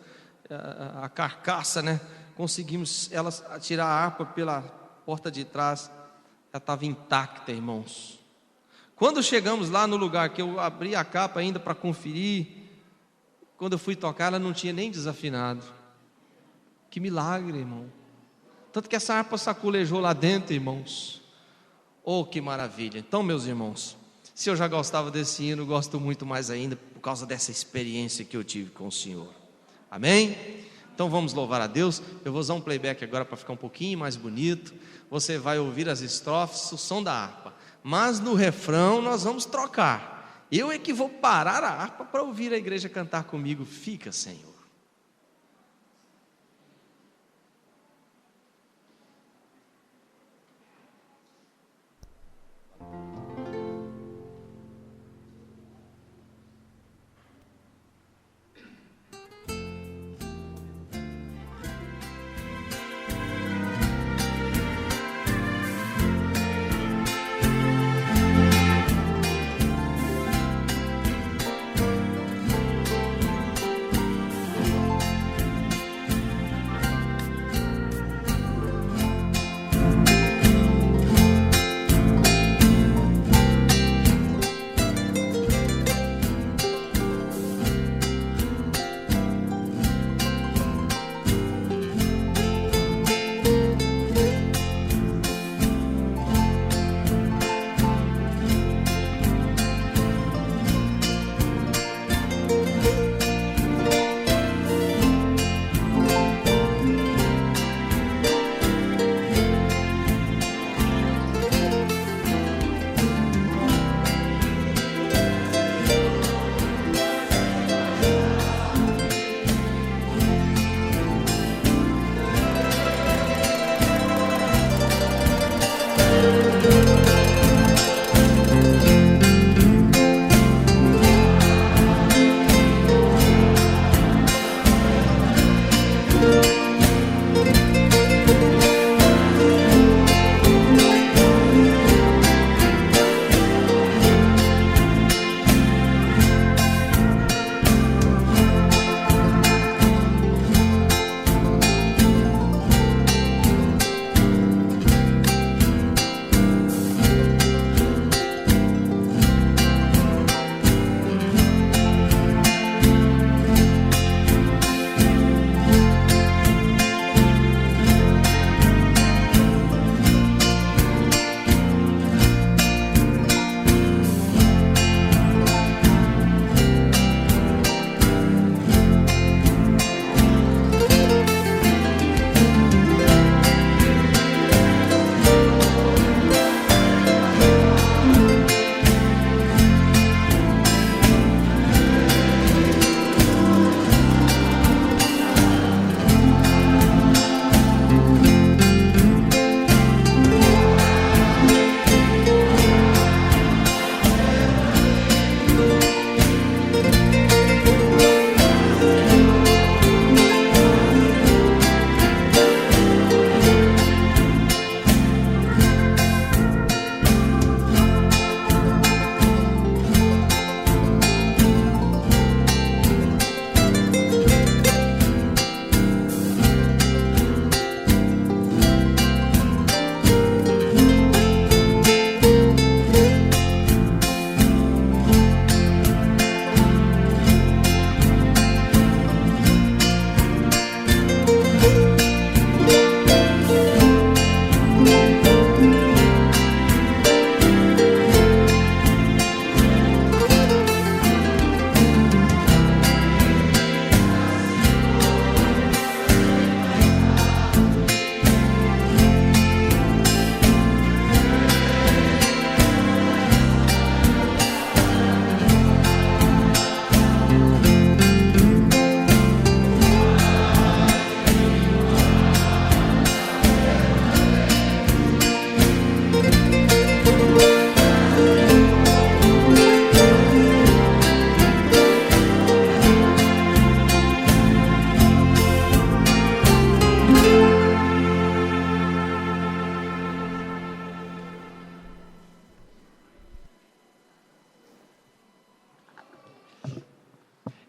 a carcaça, né? Conseguimos elas tirar a harpa pela porta de trás, ela estava intacta, irmãos. Quando chegamos lá no lugar que eu abri a capa ainda para conferir, quando eu fui tocar, ela não tinha nem desafinado. Que milagre, irmão. Tanto que essa harpa saculejou lá dentro, irmãos. Oh, que maravilha. Então, meus irmãos, se eu já gostava desse hino, gosto muito mais ainda por causa dessa experiência que eu tive com o Senhor. Amém? Então vamos louvar a Deus. Eu vou usar um playback agora para ficar um pouquinho mais bonito. Você vai ouvir as estrofes, o som da harpa. Mas no refrão nós vamos trocar. Eu é que vou parar a harpa para ouvir a igreja cantar comigo. Fica, Senhor.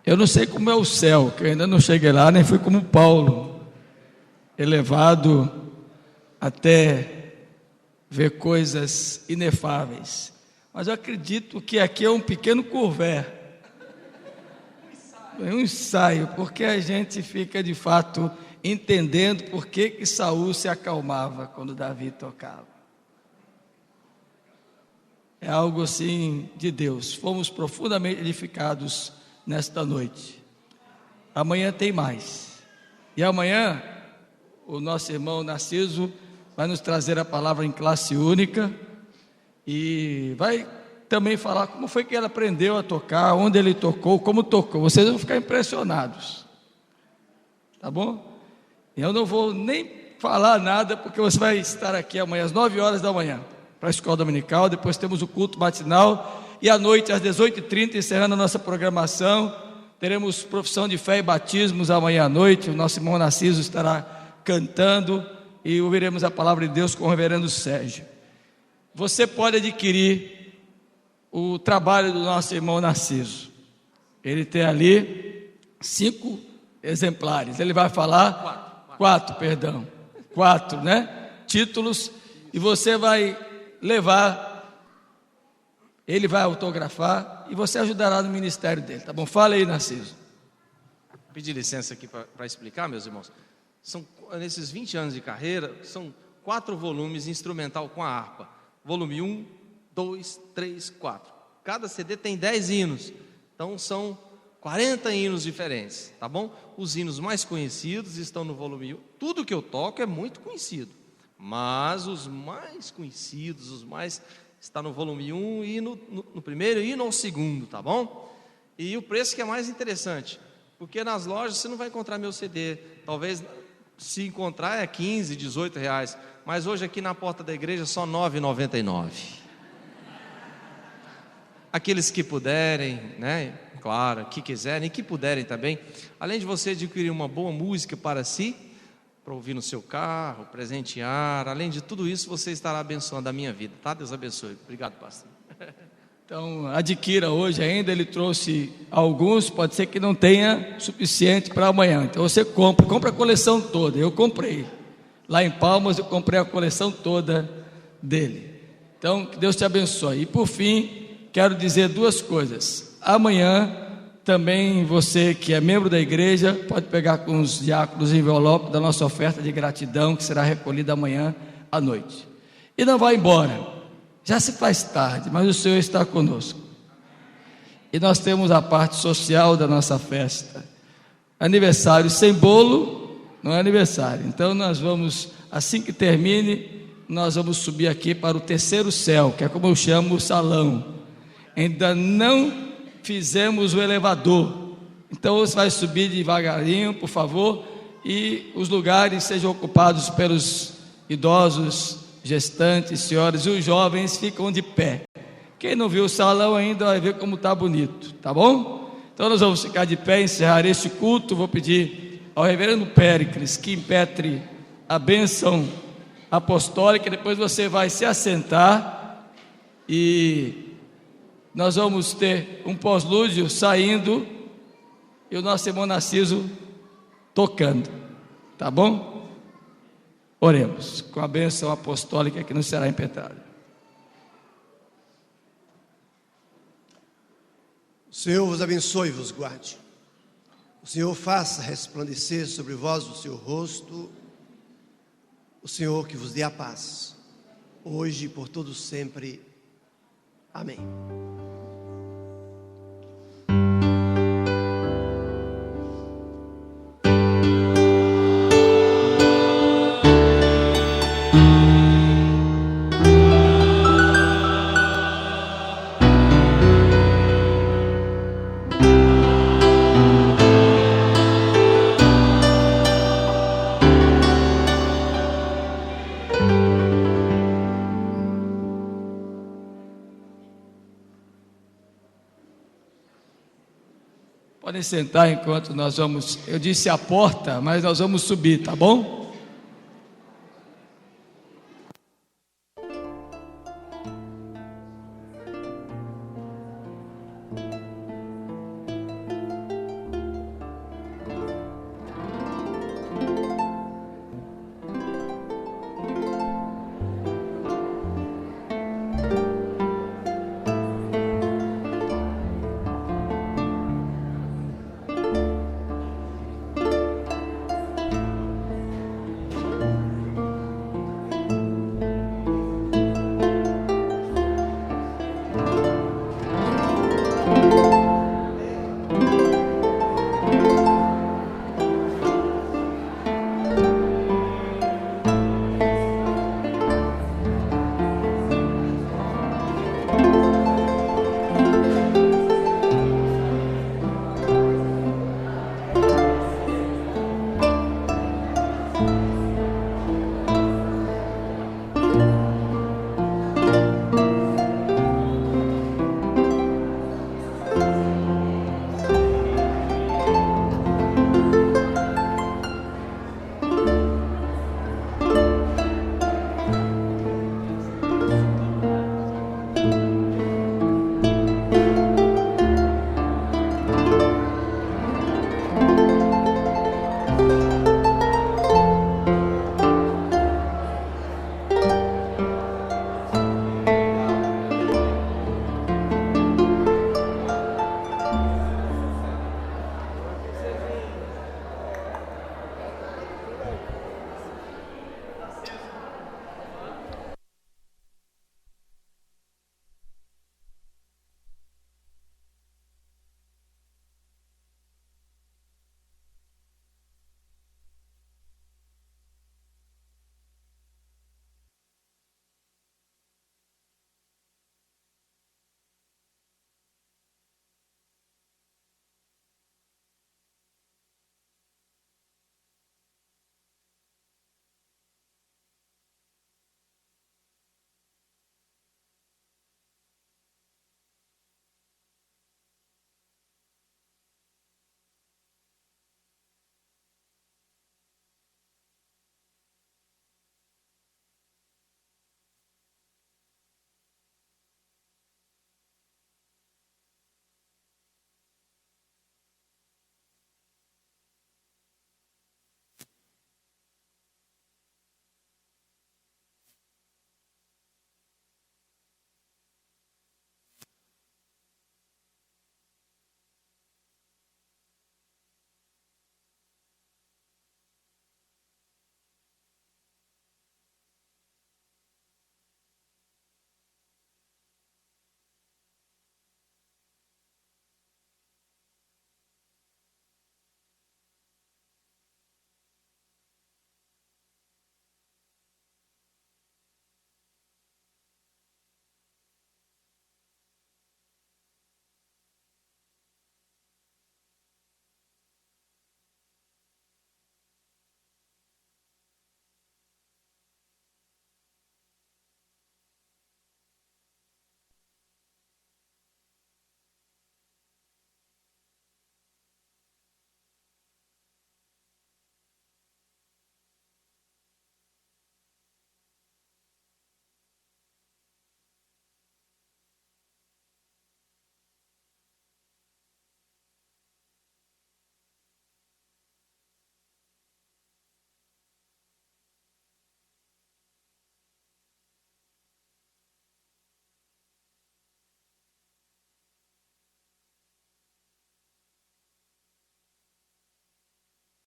Eu não sei como é o céu, que eu ainda não cheguei lá, nem fui como Paulo, elevado até ver coisas inefáveis. Mas eu acredito que aqui é um pequeno curvé, um ensaio, porque a gente fica de fato entendendo por que Saul se acalmava quando Davi tocava. É algo assim de Deus. Fomos profundamente edificados nesta noite. Amanhã tem mais. E amanhã o nosso irmão Narciso vai nos trazer a palavra em classe única e vai também falar como foi que ele aprendeu a tocar, onde ele tocou, como tocou. Vocês vão ficar impressionados. Tá bom? Eu não vou nem falar nada, porque você vai estar aqui amanhã às 9 horas da manhã para a escola dominical. Depois temos o culto matinal e à noite às 18h30, encerrando a nossa programação, teremos profissão de fé e batismos amanhã à noite. O nosso irmão Narciso estará cantando e ouviremos a palavra de Deus com o reverendo Sérgio. Você pode adquirir o trabalho do nosso irmão Narciso. Ele tem ali 5 exemplares. Ele vai falar 4, né? Títulos, e você vai levar, ele vai autografar e você ajudará no ministério dele, tá bom? Fala aí, Narciso. Pedir licença aqui para explicar, meus irmãos. Nesses 20 anos de carreira, são 4 volumes instrumental com a harpa. Volume 1, 2, 3, 4. Cada CD tem 10 hinos, então são 40 hinos diferentes, tá bom? Os hinos mais conhecidos estão no volume 1. Tudo que eu toco é muito conhecido, mas os mais conhecidos, está no volume 1 e no primeiro e no segundo, tá bom? E o preço que é mais interessante, porque nas lojas você não vai encontrar meu CD, talvez se encontrar é 15, 18 reais, mas hoje aqui na porta da igreja só R$ 9,99. Aqueles que puderem, né? Claro, que quiserem, que puderem também, além de você adquirir uma boa música para si, para ouvir no seu carro, presentear, além de tudo isso, você estará abençoando a minha vida, tá? Deus abençoe. Obrigado, pastor. Então, adquira hoje ainda, ele trouxe alguns, pode ser que não tenha suficiente para amanhã, então você compra a coleção toda. Eu comprei, lá em Palmas eu comprei a coleção toda dele. Então, que Deus te abençoe. E por fim, quero dizer 2 coisas. Amanhã, também você que é membro da igreja, pode pegar com os diáconos o envelope da nossa oferta de gratidão, que será recolhida amanhã à noite. E não vá embora, já se faz tarde, mas o Senhor está conosco. E nós temos a parte social da nossa festa. Aniversário sem bolo não é aniversário. Então nós vamos, assim que termine, nós vamos subir aqui para o 3º céu, que é como eu chamo o salão. Ainda não fizemos o elevador, então você vai subir devagarinho, por favor, e os lugares sejam ocupados pelos idosos, gestantes, senhoras, e os jovens ficam de pé. Quem não viu o salão ainda vai ver como está bonito, tá bom? Então nós vamos ficar de pé, encerrar este culto. Vou pedir ao reverendo Péricles que impetre a bênção apostólica, depois você vai se assentar e nós vamos ter um pós-lúdio saindo e o nosso irmão Narciso tocando, tá bom? Oremos com a bênção apostólica que nos será impetrada. O Senhor vos abençoe e vos guarde. O Senhor faça resplandecer sobre vós o seu rosto. O Senhor que vos dê a paz, hoje e por todo sempre. Amém. Podem sentar enquanto nós vamos, eu disse a porta, mas nós vamos subir, tá bom?